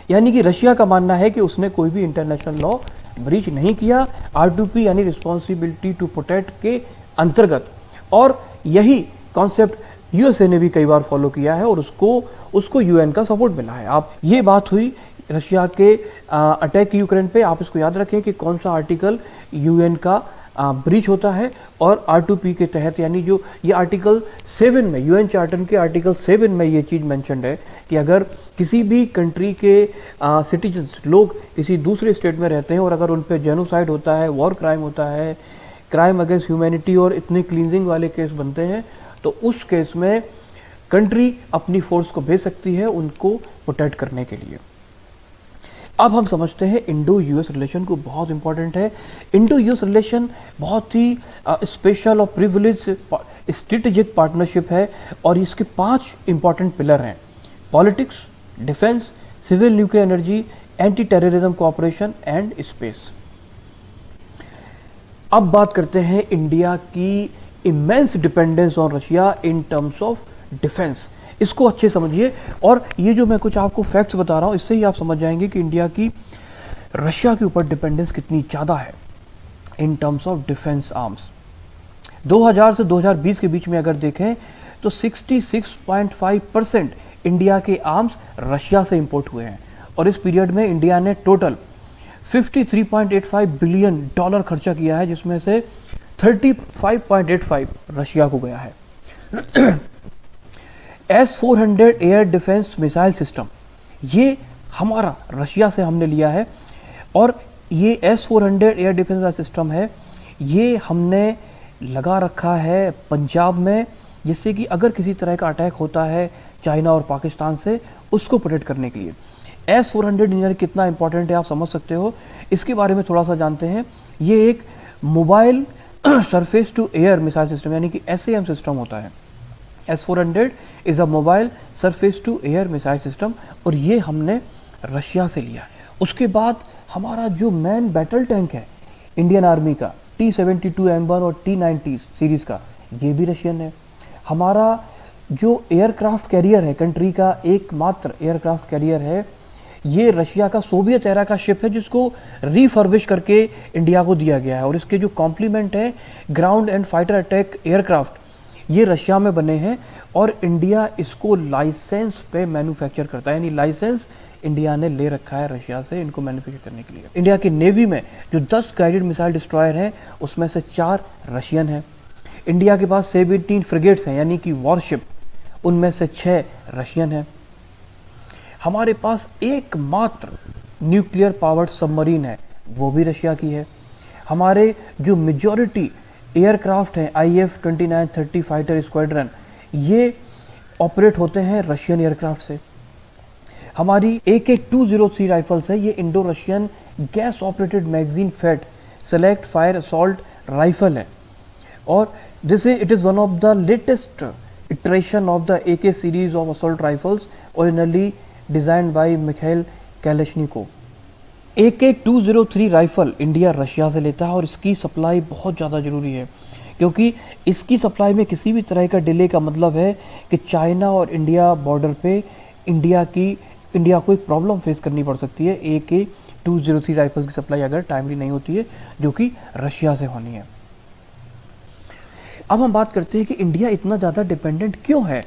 यानी कि रशिया का मानना है कि उसने कोई भी इंटरनेशनल लॉ ब्रीच नहीं किया R2P यानी रिस्पॉन्सिबिलिटी टू प्रोटेक्ट के अंतर्गत, और यही कॉन्सेप्ट यूएसए ने भी कई बार फॉलो किया है और उसको यूएन का सपोर्ट मिला है। आप ये बात हुई रशिया के अटैक यूक्रेन पे। आप इसको याद रखें कि कौन सा आर्टिकल यूएन का ब्रीच होता है और R2P के तहत, यानी जो ये आर्टिकल 7 में, यूएन चार्टर के आर्टिकल 7 में ये चीज़ मेंशन्ड है कि अगर किसी भी कंट्री के सिटीजन्स, लोग किसी दूसरे स्टेट में रहते हैं और अगर उन पर जेनोसाइड होता है, वॉर क्राइम होता है, क्राइम अगेंस्ट ह्यूमैनिटी और इतने क्लींजिंग वाले केस बनते हैं, तो उस केस में कंट्री अपनी फोर्स को भेज सकती है उनको प्रोटेक्ट करने के लिए। अब हम समझते हैं इंडो यूएस रिलेशन को, बहुत इंपॉर्टेंट है। इंडो यूएस रिलेशन बहुत ही स्पेशल और प्रिविलेज स्ट्रेटेजिक पार्टनरशिप है और इसके 5 इंपॉर्टेंट पिलर हैं: politics, defence, civil nuclear energy, anti terrorism cooperation and space. अब बात करते हैं इंडिया की immense dependence on Russia in terms of defence. इसको अच्छे समझिए और ये जो मैं कुछ आपको फैक्ट्स बता रहा हूँ इससे ही आप समझ जाएंगे कि इंडिया की रशिया के ऊपर डिपेंडेंस कितनी ज़्यादा है इन टर्म्स ऑफ डिफेंस आर्म्स। 2000 से 2020 के बीच में अगर देखें तो 66.5% इंडिया के आर्म्स रशिया से इंपोर्ट हुए हैं और इस पीरियड में इंडिया ने टोटल $53.85 बिलियन खर्चा किया है, जिसमें से 35.85 रशिया को गया है। S-400 air defence missile system, ये हमारा रशिया से हमने लिया है और ये S-400 air defence missile system है, ये हमने लगा रखा है पंजाब में, जिससे कि अगर किसी तरह का अटैक होता है चाइना और पाकिस्तान से, उसको प्रोटेक्ट करने के लिए। S-400 इंजन कितना इंपॉर्टेंट है आप समझ सकते हो। इसके बारे में थोड़ा सा जानते हैं। ये एक mobile surface to air missile system यानी कि SAM सिस्टम होता है। S-400 is a mobile surface to air missile system और ये हमने रशिया से लिया है। उसके बाद हमारा जो मैन बैटल टैंक है इंडियन आर्मी का, T-72M1 और T-90 सीरीज़ का, ये भी रशियन है। हमारा जो एयरक्राफ्ट कैरियर है, कंट्री का एकमात्र एयरक्राफ्ट कैरियर है, ये रशिया का सोवियत एरा का शिप है जिसको रिफर्बिश करके इंडिया को दिया गया है और इसके जो कॉम्प्लीमेंट है ground and fighter attack aircraft, ये रशिया में बने हैं और इंडिया इसको लाइसेंस पे मैन्युफैक्चर करता है, यानी लाइसेंस इंडिया ने ले रखा है रशिया से इनको मैन्युफैक्चर करने के लिए। इंडिया की नेवी में जो 10 गाइडेड मिसाइल डिस्ट्रॉयर हैं उसमें से 4 रशियन हैं। इंडिया के पास 17 फ्रिगेट्स हैं यानी कि वॉरशिप, उनमें से 6 रशियन हैं। हमारे पास एकमात्र न्यूक्लियर पावर्ड सबमरीन है, वो भी रशिया की है। हमारे जो मेजॉरिटी एयरक्राफ्ट हैं IF-2930 फाइटर स्क्वाड्रन, ये ऑपरेट होते हैं रशियन एयरक्राफ्ट से। हमारी AK-203 राइफल्स है, ये Indo Russian gas operated magazine fed select fire assault rifle है और it is one of the latest iteration of the AK series of assault rifles originally designed by Mikhail Kalashnikov. AK-203 rifle India Russia से लेता है और इसकी सप्लाई बहुत ज़्यादा ज़रूरी है क्योंकि इसकी सप्लाई में किसी भी तरह का डिले का मतलब है कि चाइना और इंडिया बॉर्डर पे इंडिया को एक प्रॉब्लम फेस करनी पड़ सकती है। AK-203 राइफल्स की सप्लाई अगर टाइमली नहीं होती है, जो कि रशिया से होनी है। अब हम बात करते हैं कि इंडिया इतना ज़्यादा डिपेंडेंट क्यों है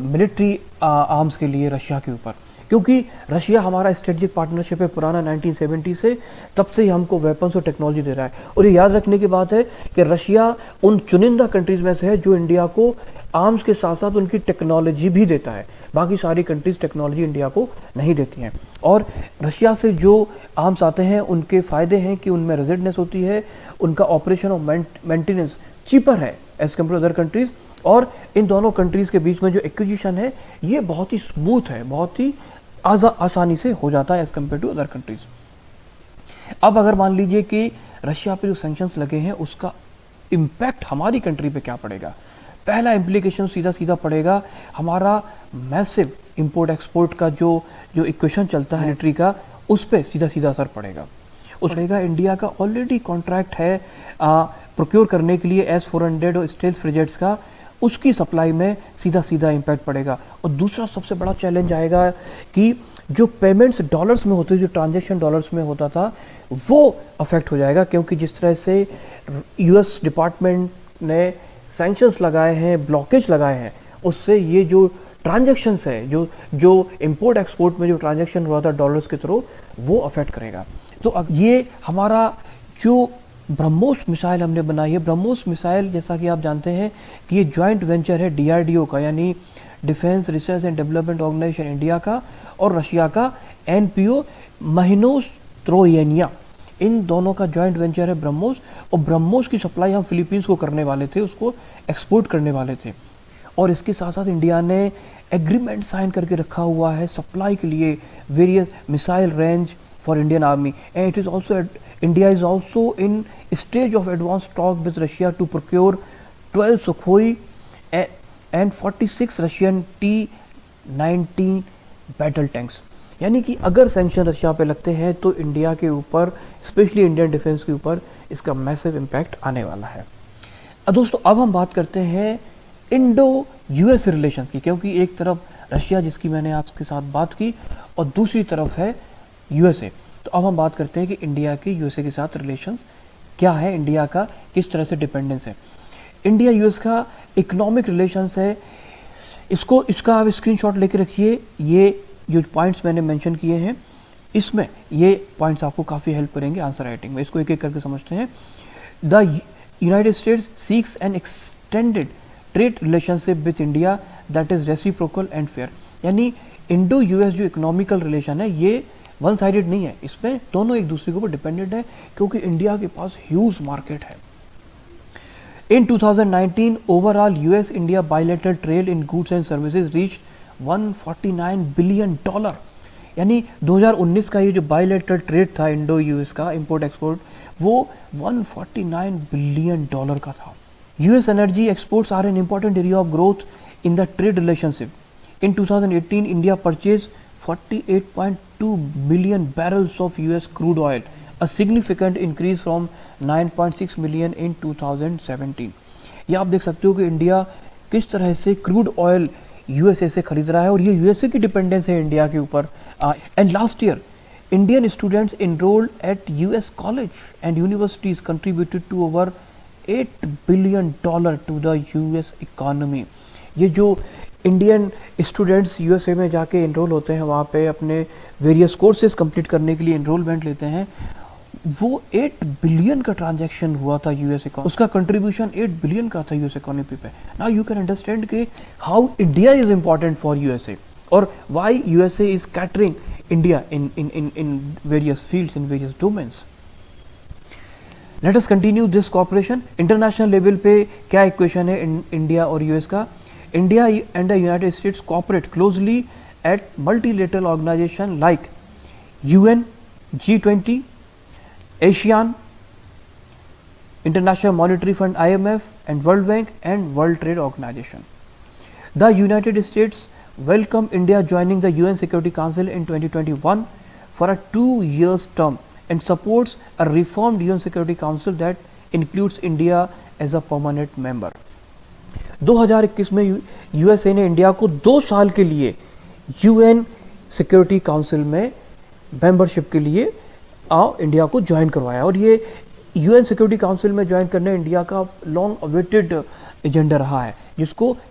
मिलिट्री आर्म्स के लिए रशिया के ऊपर। क्योंकि रशिया हमारा स्ट्रेटेजिक पार्टनरशिप है पुराना 1970 से, तब से ही हमको वेपन्स और टेक्नोलॉजी दे रहा है। और ये याद रखने की बात है कि रशिया उन चुनिंदा कंट्रीज़ में से है जो इंडिया को आर्म्स के साथ साथ उनकी टेक्नोलॉजी भी देता है। बाकी सारी कंट्रीज़ टेक्नोलॉजी इंडिया को नहीं देती हैं। और रशिया से जो आर्म्स आते हैं उनके फ़ायदे हैं कि उनमें रेजिडेंस होती है, उनका ऑपरेशन और मेंटेनेंस चीपर है as compare to other countries. और इन दोनों कंट्रीज़ के बीच में जो एक्विजिशन है ये बहुत ही स्मूथ है, बहुत ही आसानी से हो जाता है as compare to other countries. अब अगर मान लीजिए कि रशिया पे जो सैंक्शंस लगे हैं उसका इम्पैक्ट हमारी कंट्री पे क्या पड़ेगा। पहला इम्प्लीकेशन सीधा पड़ेगा हमारा मैसिव इंपोर्ट एक्सपोर्ट का जो इक्वेशन चलता है मिलिट्री का, उस पर सीधा असर पड़ेगा। उसका इंडिया का ऑलरेडी कॉन्ट्रैक्ट है प्रोक्योर करने के लिए S-400 और स्टेल्थ फ्रिगेट्स का, उसकी सप्लाई में सीधा इम्पैक्ट पड़ेगा। और दूसरा सबसे बड़ा चैलेंज आएगा कि जो पेमेंट्स डॉलर्स में होते, जो ट्रांजैक्शन डॉलर्स में होता था, वो अफेक्ट हो जाएगा। क्योंकि जिस तरह से US डिपार्टमेंट ने सैंक्शंस लगाए हैं, ब्लॉकेज लगाए हैं, उससे ये जो ट्रांजैक्शंस है, जो इंपोर्ट एक्सपोर्ट में जो ट्रांजैक्शन हुआ था डॉलर्स के थ्रू, वो अफेक्ट करेगा। तो ये हमारा जो ब्रह्मोस मिसाइल हमने बनाई है, ब्रह्मोस मिसाइल जैसा कि आप जानते हैं कि ये जॉइंट वेंचर है DRDO का, यानी defence research and development organisation India का और रशिया का NPO महिनोस्त्रोयेनिया, इन दोनों का जॉइंट वेंचर है ब्रह्मोस। और ब्रह्मोस की सप्लाई हम फिलीपींस को करने वाले थे, उसको एक्सपोर्ट करने वाले थे। और इसके साथ साथ इंडिया ने एग्रीमेंट साइन करके रखा हुआ है सप्लाई के लिए various missile range for Indian army. And it is also India is also in stage of advanced talk with Russia to procure 12 Sukhoi and 46 Russian T-90 battle tanks. यानी कि अगर सैंक्शन रशिया पे लगते हैं तो इंडिया के ऊपर, स्पेशली इंडियन डिफेंस के ऊपर, इसका मैसिव इम्पैक्ट आने वाला है। दोस्तों अब हम बात करते हैं इंडो-US रिलेशंस की, क्योंकि एक तरफ रशिया जिसकी मैंने आपके साथ बात की और दूसरी तरफ है USA। तो अब हम बात करते हैं कि इंडिया के USA के साथ रिलेशंस क्या है, इंडिया का किस तरह से डिपेंडेंस है। इंडिया US का इकोनॉमिक रिलेशंस है, इसका आप स्क्रीनशॉट लेके रखिए। ये जो पॉइंट्स मैंने मेंशन किए हैं, इसमें ये पॉइंट्स आपको काफ़ी हेल्प करेंगे आंसर राइटिंग में। इसको एक एक करके समझते हैं। The United States seeks an extended trade relationship with India that is reciprocal and fair. यानी इंडो-US जो इकोनॉमिकल रिलेशन है ये वन साइडेड नहीं है, इसमें दोनों एक दूसरे के ऊपर डिपेंडेंट है, क्योंकि इंडिया के पास ह्यूज मार्केट है। इन 2019 overall US-India bilateral trade in goods and services reached $149 billion. यानी 2019 का ये जो बायलैटरल ट्रेड था इंडो-US का इंपोर्ट एक्सपोर्ट, वो $149 बिलियन का था। US energy exports are an important area of growth in the trade relationship. In 2018, India purchased 48.2 million barrels of US crude oil, a significant increase from 9.6 million in 2017. ये आप देख सकते हो कि इंडिया किस तरह से क्रूड ऑयल USA से खरीद रहा है और ये USA की डिपेंडेंस है इंडिया के ऊपर। And last year Indian students enrolled at US college and universities contributed to over $8 billion to the US economy. ये जो इंडियन स्टूडेंट्स USA में जाके इनरोल होते हैं, वहाँ पे अपने वेरियस कोर्सेज कंप्लीट करने के लिए इनरोलमेंट लेते हैं, वो 8 बिलियन का ट्रांजैक्शन हुआ था US इकोनॉमी, उसका कंट्रीब्यूशन 8 बिलियन का था US इकोनॉमी पे। नाउ यू कैन अंडरस्टैंड कि how India is important for USA और why USA is catering India in various fields, in various domains. Let us continue this cooperation. International level पे क्या इक्वेशन है इंडिया और US का? India and the United States cooperate closely at multilateral organizations like UN, G20, ASEAN, International Monetary Fund (IMF) and World Bank and World Trade Organization. The United States welcomed India joining the UN Security Council in 2021 for a 2-year term and supports a reformed UN Security Council that includes India as a permanent member. 2021 में यूएसए ने इंडिया को 2 साल के लिए यूएन सिक्योरिटी काउंसिल में मेंबरशिप के लिए इंडिया को ज्वाइन करवाया। और ये यूएन सिक्योरिटी काउंसिल में ज्वाइन करने इंडिया का लॉन्ग अवेटेड एजेंडा रहा है,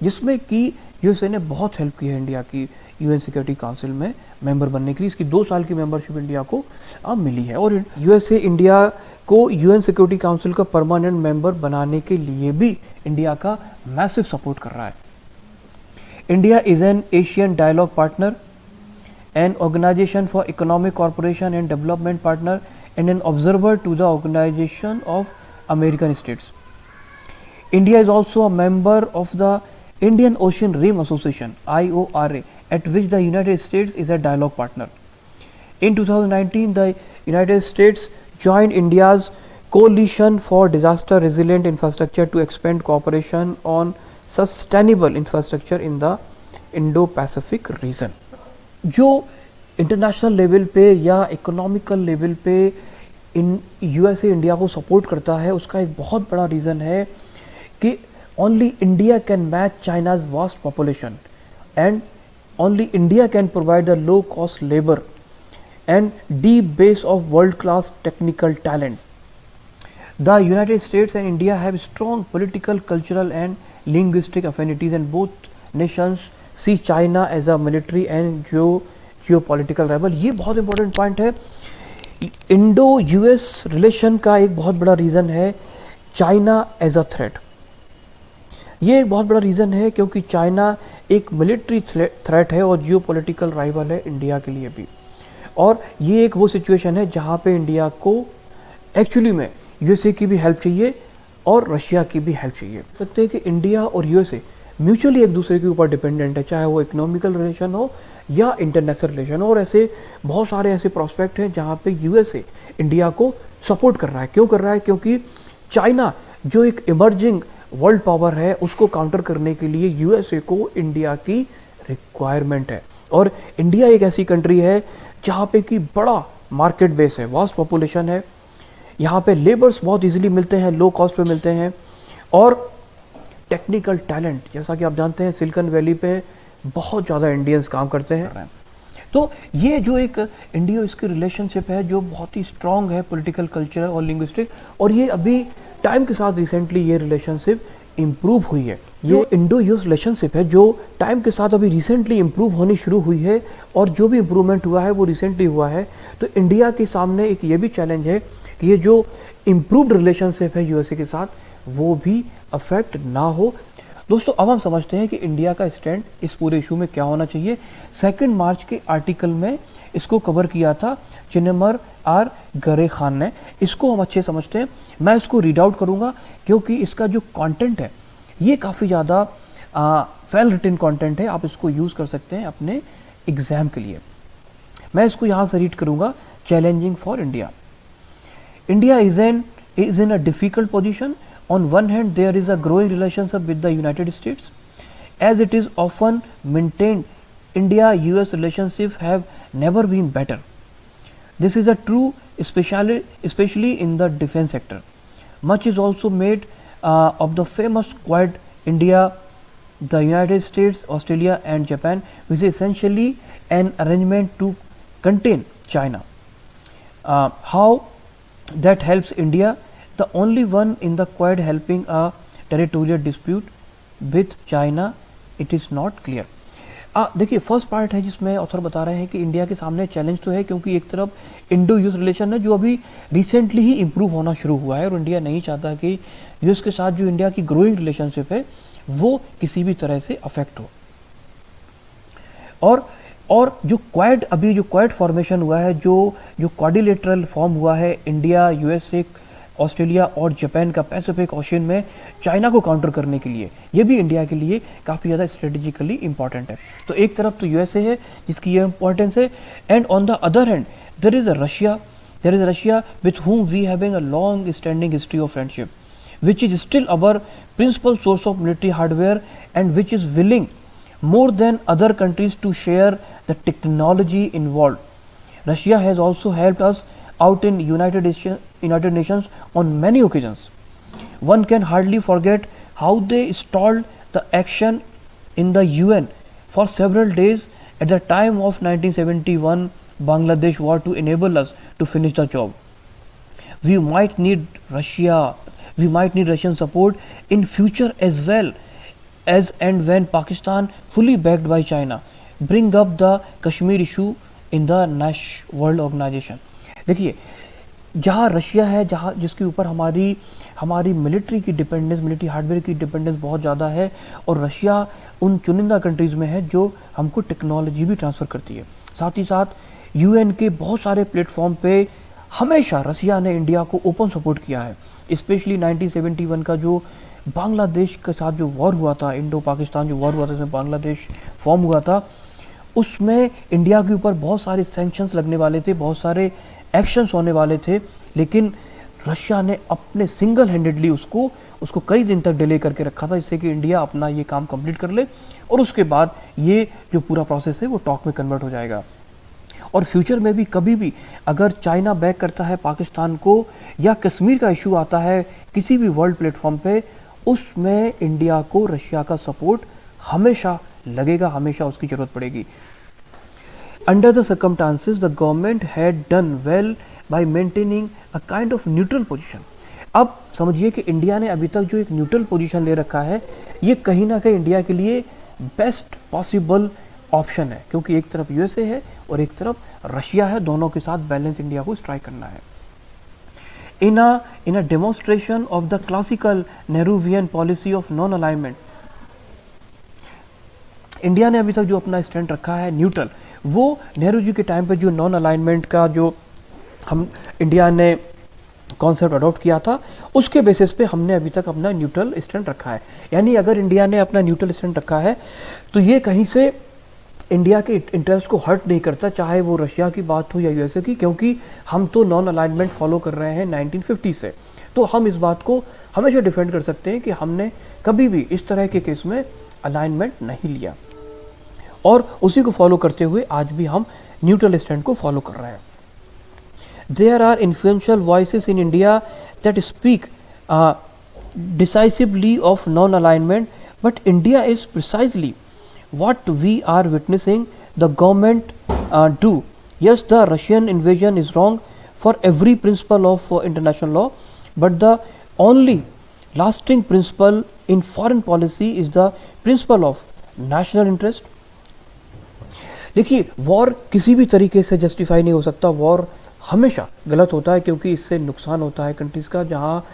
जिसमें कि यूएसए ने बहुत हेल्प की है इंडिया की यूएन सिक्योरिटी काउंसिल में मेंबर बनने के लिए। इसकी 2 साल की मेंबरशिप इंडिया को अब मिली है। और यूएसए इंडिया को यूएन सिक्योरिटी काउंसिल का परमानेंट मेंबर बनाने के लिए भी इंडिया का मैसिव सपोर्ट कर रहा है। India is an ASEAN dialogue partner, an organization for economic cooperation and development partner, and an observer to the Organization of American States. India is also a member of the Indian Ocean Rim Association (IORA), at which the United States is a dialogue partner. In 2019, the United States joined India's Coalition for Disaster Resilient Infrastructure to expand cooperation on sustainable infrastructure in the Indo-Pacific region. जो इंटरनेशनल लेवल पे या इकोनॉमिकल लेवल पे यूएसए इंडिया को सपोर्ट करता है, उसका एक बहुत बड़ा रीज़न है कि only India can match China's vast population, and only India can provide the low cost labour and deep base of world class technical talent. The United States and India have strong political, cultural and linguistic affinities, and both nations see China as a military and geopolitical rival. ये बहुत इंपॉर्टेंट पॉइंट है। इंडो यूएस रिलेशन का एक बहुत बड़ा रीज़न है चाइना एज अ थ्रेट। ये एक बहुत बड़ा रीज़न है क्योंकि चाइना एक मिलिट्री थ्रेट है और जियोपॉलिटिकल राइवल है इंडिया के लिए भी। और ये एक वो सिचुएशन है जहाँ पे इंडिया को एक्चुअली में यूएसए की भी हेल्प चाहिए और रशिया की भी हेल्प चाहिए। सकते हैं कि इंडिया और यूएसए म्यूचुअली एक दूसरे के ऊपर डिपेंडेंट है, चाहे वो इकोनॉमिकल रिलेशन हो या इंटरनेशनल रिलेशन हो। और ऐसे बहुत सारे ऐसे प्रोस्पेक्ट हैं जहाँ पे यूएसए इंडिया को सपोर्ट कर रहा है। क्यों कर रहा है? क्योंकि चाइना जो एक इमर्जिंग वर्ल्ड पावर है, उसको काउंटर करने के लिए यूएसए को इंडिया की रिक्वायरमेंट है। और इंडिया एक ऐसी कंट्री है जहाँ पे कि बड़ा मार्केट बेस है, वास्ट पॉपुलेशन है, यहाँ पे लेबर्स बहुत इजीली मिलते हैं, लो कॉस्ट पे मिलते हैं, और टेक्निकल टैलेंट, जैसा कि आप जानते हैं सिलिकॉन वैली पे बहुत ज़्यादा इंडियंस काम करते हैं। तो ये जो एक इंडिया इसकी रिलेशनशिप है जो बहुत ही स्ट्रॉन्ग है, पॉलिटिकल, कल्चरल और लिंग्विस्टिक, और ये अभी टाइम के साथ रिसेंटली ये रिलेशनशिप इम्प्रूव हुई है। ये इंडो यूएस रिलेशनशिप है जो टाइम के साथ अभी रिसेंटली इम्प्रूव होनी शुरू हुई है, और जो भी इम्प्रूवमेंट हुआ है वो रिसेंटली हुआ है। तो इंडिया के सामने एक ये भी चैलेंज है कि ये जो इम्प्रूव्ड रिलेशनशिप है यूएसए के साथ वो भी अफेक्ट ना हो। दोस्तों, अब हम समझते हैं कि इंडिया का स्टैंड इस पूरे इशू में क्या होना चाहिए। 2 मार्च के आर्टिकल में इसको कवर किया था चिन्मय आर गरे खान ने। इसको हम अच्छे समझते हैं। मैं इसको रीड आउट करूँगा क्योंकि इसका जो कंटेंट है ये काफ़ी ज़्यादा वेल रिटन कंटेंट है। आप इसको यूज़ कर सकते हैं अपने एग्ज़ाम के लिए। मैं इसको यहाँ से रीड करूँगा। Challenging for India. India is in a difficult position. On one hand, there is a growing relationship with the United States. As it is often maintained, India-US relationships have never been better. This is a true, especially in the defense sector. Much is also made of the famous Quad, India, the United States, Australia and Japan, which is essentially an arrangement to contain China. How that helps India? The only one in the Quad helping a territorial dispute with China, it is not clear. देखिए, फर्स्ट पार्ट है जिसमें ऑथर बता रहे हैं कि इंडिया के सामने चैलेंज तो है क्योंकि एक तरफ इंडो यूएस रिलेशन है जो अभी रिसेंटली ही इम्प्रूव होना शुरू हुआ है, और इंडिया नहीं चाहता कि यूएस के साथ जो इंडिया की ग्रोइंग रिलेशनशिप है वो किसी भी तरह से अफेक्ट हो। और जो क्वाड फॉर्मेशन हुआ है, जो क्वाड्रिलेटरल फॉर्म हुआ है इंडिया, यूएसए, ऑस्ट्रेलिया और जापान का पैसिफिक ओशन में चाइना को काउंटर करने के लिए, ये भी इंडिया के लिए काफ़ी ज़्यादा स्ट्रेटेजिकली इंपॉर्टेंट है। तो एक तरफ तो यूएसए है जिसकी ये इंपॉर्टेंस है, and on the other hand there is Russia with whom we having a long standing history of friendship, which is still our principal source of military hardware and which is willing more than other countries to share the technology involved. Russia has also helped us out in United Nations on many occasions. One can hardly forget how they stalled the action in the UN for several days at the time of 1971 Bangladesh war to enable us to finish the job. We might need Russian support in future as well, as and when Pakistan, fully backed by China, bring up the Kashmir issue in the Nash World Organization. देखिए, जहाँ रशिया है, जहाँ जिसके ऊपर हमारी मिलिट्री की डिपेंडेंस, मिलिट्री हार्डवेयर की डिपेंडेंस बहुत ज़्यादा है, और रशिया उन चुनिंदा कंट्रीज़ में है जो हमको टेक्नोलॉजी भी ट्रांसफ़र करती है। साथ ही साथ यूएन के बहुत सारे प्लेटफॉर्म पे हमेशा रशिया ने इंडिया को ओपन सपोर्ट किया है। स्पेशली 1971 का जो बांग्लादेश के साथ जो वॉर हुआ था, इंडो पाकिस्तान जो वॉर हुआ था, जिसमें बांग्लादेश फॉर्म हुआ था, उसमें इंडिया के ऊपर बहुत सारे सैंक्शंस लगने वाले थे, बहुत सारे एक्शंस होने वाले थे, लेकिन रशिया ने अपने सिंगल हैंडेडली उसको कई दिन तक डिले करके रखा था, जिससे कि इंडिया अपना ये काम कंप्लीट कर ले, और उसके बाद ये जो पूरा प्रोसेस है वो टॉक में कन्वर्ट हो जाएगा। और फ्यूचर में भी कभी भी अगर चाइना बैक करता है पाकिस्तान को, या कश्मीर का इशू आता है किसी भी वर्ल्ड प्लेटफॉर्म पे, उसमें इंडिया को रशिया का सपोर्ट हमेशा लगेगा, हमेशा उसकी ज़रूरत पड़ेगी। Under the circumstances the government had done well bye maintaining a kind of neutral position. अब समझिए कि इंडिया ने अभी तक जो एक न्यूट्रल पोजीशन ले रखा है, ये कहीं ना कहीं इंडिया के लिए बेस्ट पॉसिबल ऑप्शन है, क्योंकि एक तरफ यूएसए है और एक तरफ रशिया है, दोनों के साथ बैलेंस इंडिया को स्ट्राइक करना है। In a demonstration of the classical Nehruvian policy of non-alignment, India ने अभी तक जो अपना स्टैंड रखा है न्यूट्रल, वो नेहरू जी के टाइम पे जो नॉन अलाइनमेंट का जो इंडिया ने कॉन्सेप्ट अडॉप्ट किया था, उसके बेसिस पे हमने अभी तक अपना न्यूट्रल स्टैंड रखा है। यानी अगर इंडिया ने अपना न्यूट्रल स्टैंड रखा है तो ये कहीं से इंडिया के इंटरेस्ट को हर्ट नहीं करता, चाहे वो रशिया की बात हो या यूएसए की, क्योंकि हम तो नॉन अलाइनमेंट फॉलो कर रहे हैं 1950 से। तो हम इस बात को हमेशा डिफेंड कर सकते हैं कि हमने कभी भी इस तरह के केस में अलाइनमेंट नहीं लिया, और उसी को फॉलो करते हुए आज भी हम न्यूट्रल स्टैंड को फॉलो कर रहे हैं। There are influential voices in India that speak decisively of non alignment, but India is precisely what we are witnessing the government do. Yes, the Russian invasion is wrong for every principle of international law, but the only lasting principle in foreign policy is the principle of national interest. देखिए, वॉर किसी भी तरीके से जस्टिफाई नहीं हो सकता, वॉर हमेशा गलत होता है, क्योंकि इससे नुकसान होता है कंट्रीज़ का, जहाँ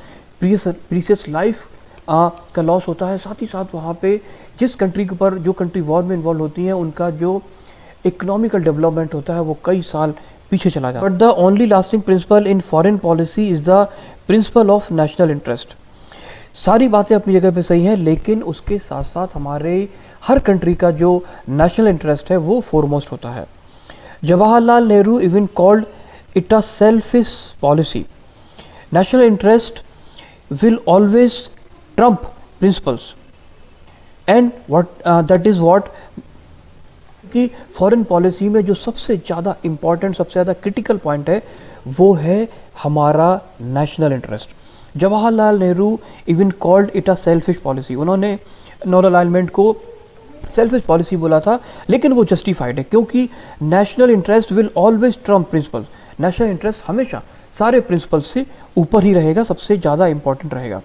प्रीसियस लाइफ का लॉस होता है। साथ ही साथ वहाँ पे जिस कंट्री के ऊपर जो कंट्री वॉर में इन्वॉल्व होती हैं, उनका जो इकोनॉमिकल डेवलपमेंट होता है वो कई साल पीछे चला जाता है। But the only lasting principle in foreign policy is the principle of national interest. सारी बातें अपनी जगह पे सही हैं, लेकिन उसके साथ साथ हमारे हर कंट्री का जो नेशनल इंटरेस्ट है वो फोरमोस्ट होता है। Jawaharlal Nehru even called it a selfish policy. National interest will always Trump principles, and that is what कि फॉरेन पॉलिसी में जो सबसे ज़्यादा इम्पॉर्टेंट, सबसे ज़्यादा क्रिटिकल पॉइंट है वो है हमारा national interest. Jawaharlal Nehru even called it a selfish policy. उन्होंने नॉन अलाइनमेंट को सेल्फिश पॉलिसी बोला था, लेकिन वो जस्टिफाइड है, क्योंकि national interest will always Trump principles. National interest हमेशा सारे प्रिंसिपल्स से ऊपर ही रहेगा, सबसे ज़्यादा इंपॉर्टेंट रहेगा।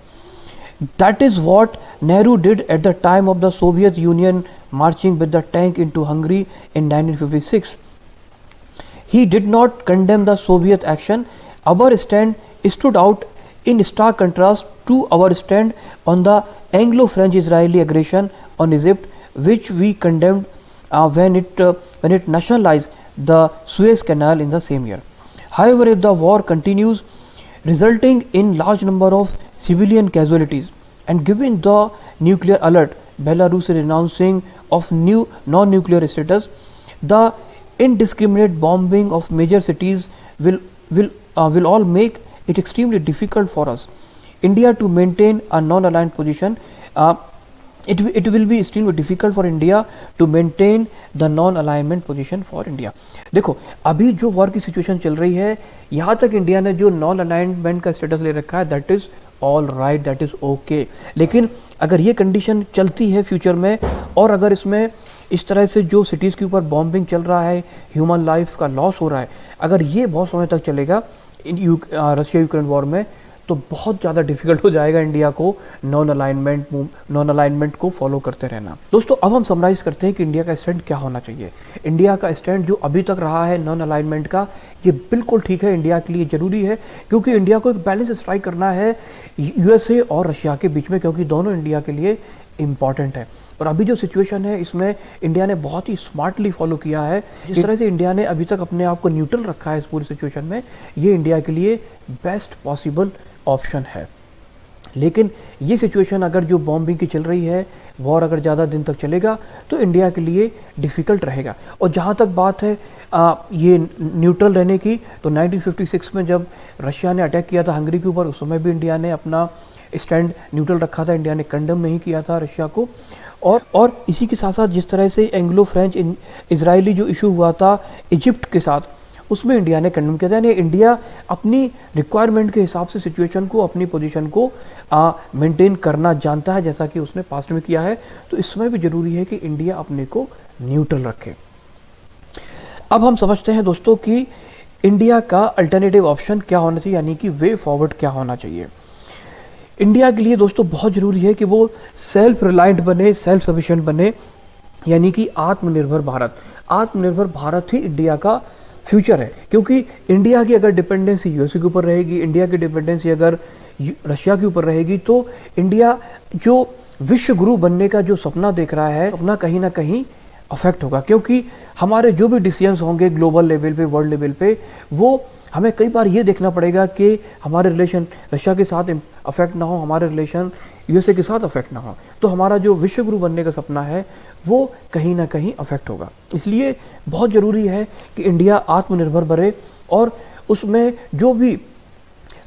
That is what Nehru did at the time of the Soviet Union marching with the tank into Hungary in 1956. He did not condemn the Soviet action. Our stand stood out in stark contrast to our stand on the Anglo-French-Israeli aggression on Egypt, which we condemned when it nationalized the Suez Canal in the same year. However, if the war continues, resulting in large number of civilian casualties, and given the nuclear alert Belarus is renouncing of new non-nuclear status, the indiscriminate bombing of major cities will all make it extremely difficult for us, India, to maintain a non-aligned position. It will be extremely difficult for India to maintain the non-alignment position for India. देखो, अभी जो वॉर की सिचुएशन चल रही है, यहाँ तक इंडिया ने जो नॉन अलाइनमेंट का स्टेटस ले रखा है, that is all right, that is okay. लेकिन अगर ये कंडीशन चलती है फ्यूचर में, और अगर इसमें इस तरह से जो सिटीज़ के ऊपर बॉम्बिंग चल रहा है, ह्यूमन लाइफ का लॉस हो रहा है, अगर ये बहुत समय तक चलेगा रशिया यूक्रेन वॉर में, तो बहुत ज़्यादा डिफिकल्ट हो जाएगा इंडिया को नॉन अलाइनमेंट को फॉलो करते रहना। दोस्तों, अब हम समराइज़ करते हैं कि इंडिया का स्टैंड क्या होना चाहिए। इंडिया का स्टैंड जो अभी तक रहा है नॉन अलाइनमेंट का, ये बिल्कुल ठीक है, इंडिया के लिए ज़रूरी है, क्योंकि इंडिया को एक बैलेंस स्ट्राइक करना है यूएसए और रशिया के बीच में, क्योंकि दोनों इंडिया के लिए इम्पॉर्टेंट है। और अभी जो सिचुएशन है, इसमें इंडिया ने बहुत ही स्मार्टली फॉलो किया है। जिस तरह से इंडिया ने अभी तक अपने आप को न्यूट्रल रखा है इस पूरी सिचुएशन में, ये इंडिया के लिए बेस्ट पॉसिबल ऑप्शन है। लेकिन ये सिचुएशन अगर जो बॉम्बिंग की चल रही है, वॉर अगर ज़्यादा दिन तक चलेगा, तो इंडिया के लिए डिफ़िकल्ट रहेगा। और जहाँ तक बात है ये न्यूट्रल रहने की, तो 1956 में जब रशिया ने अटैक किया था हंगरी के ऊपर, उस समय भी इंडिया ने अपना स्टैंड न्यूट्रल रखा था, इंडिया ने कंडेम नहीं किया था रशिया को। और इसी के साथ साथ जिस तरह से एंग्लो फ्रेंच इजरायली जो इशू हुआ था इजिप्ट के साथ, उसमें इंडिया ने कंडेम किया था। यानी इंडिया अपनी रिक्वायरमेंट के हिसाब से सिचुएशन को, अपनी पोजीशन को मेंटेन करना जानता है, जैसा कि उसने पास्ट में किया है। तो इस समय भी ज़रूरी है कि इंडिया अपने को न्यूट्रल रखे। अब हम समझते हैं दोस्तों कि इंडिया का अल्टरनेटिव ऑप्शन क्या होना चाहिए, यानी कि वे फॉरवर्ड क्या होना चाहिए। इंडिया के लिए दोस्तों बहुत ज़रूरी है कि वो सेल्फ रिलायंट बने, सेल्फ सफिशिएंट बने, यानी कि आत्मनिर्भर भारत। आत्मनिर्भर भारत ही इंडिया का फ्यूचर है, क्योंकि इंडिया की अगर डिपेंडेंसी यूएसए के ऊपर रहेगी, इंडिया की डिपेंडेंसी अगर रशिया के ऊपर रहेगी, तो इंडिया जो विश्व गुरु बनने का जो सपना देख रहा है, अपना कहीं ना कहीं अफेक्ट होगा। क्योंकि हमारे जो भी डिसीजंस होंगे ग्लोबल लेवल पे, वर्ल्ड लेवल पे, वो हमें कई बार ये देखना पड़ेगा कि हमारे रिलेशन रशिया के साथ अफेक्ट ना हो, हमारे रिलेशन यूएसए के साथ अफेक्ट ना हो, तो हमारा जो विश्व गुरु बनने का सपना है वो कहीं ना कहीं अफेक्ट होगा। इसलिए बहुत ज़रूरी है कि इंडिया आत्मनिर्भर बने, और उसमें जो भी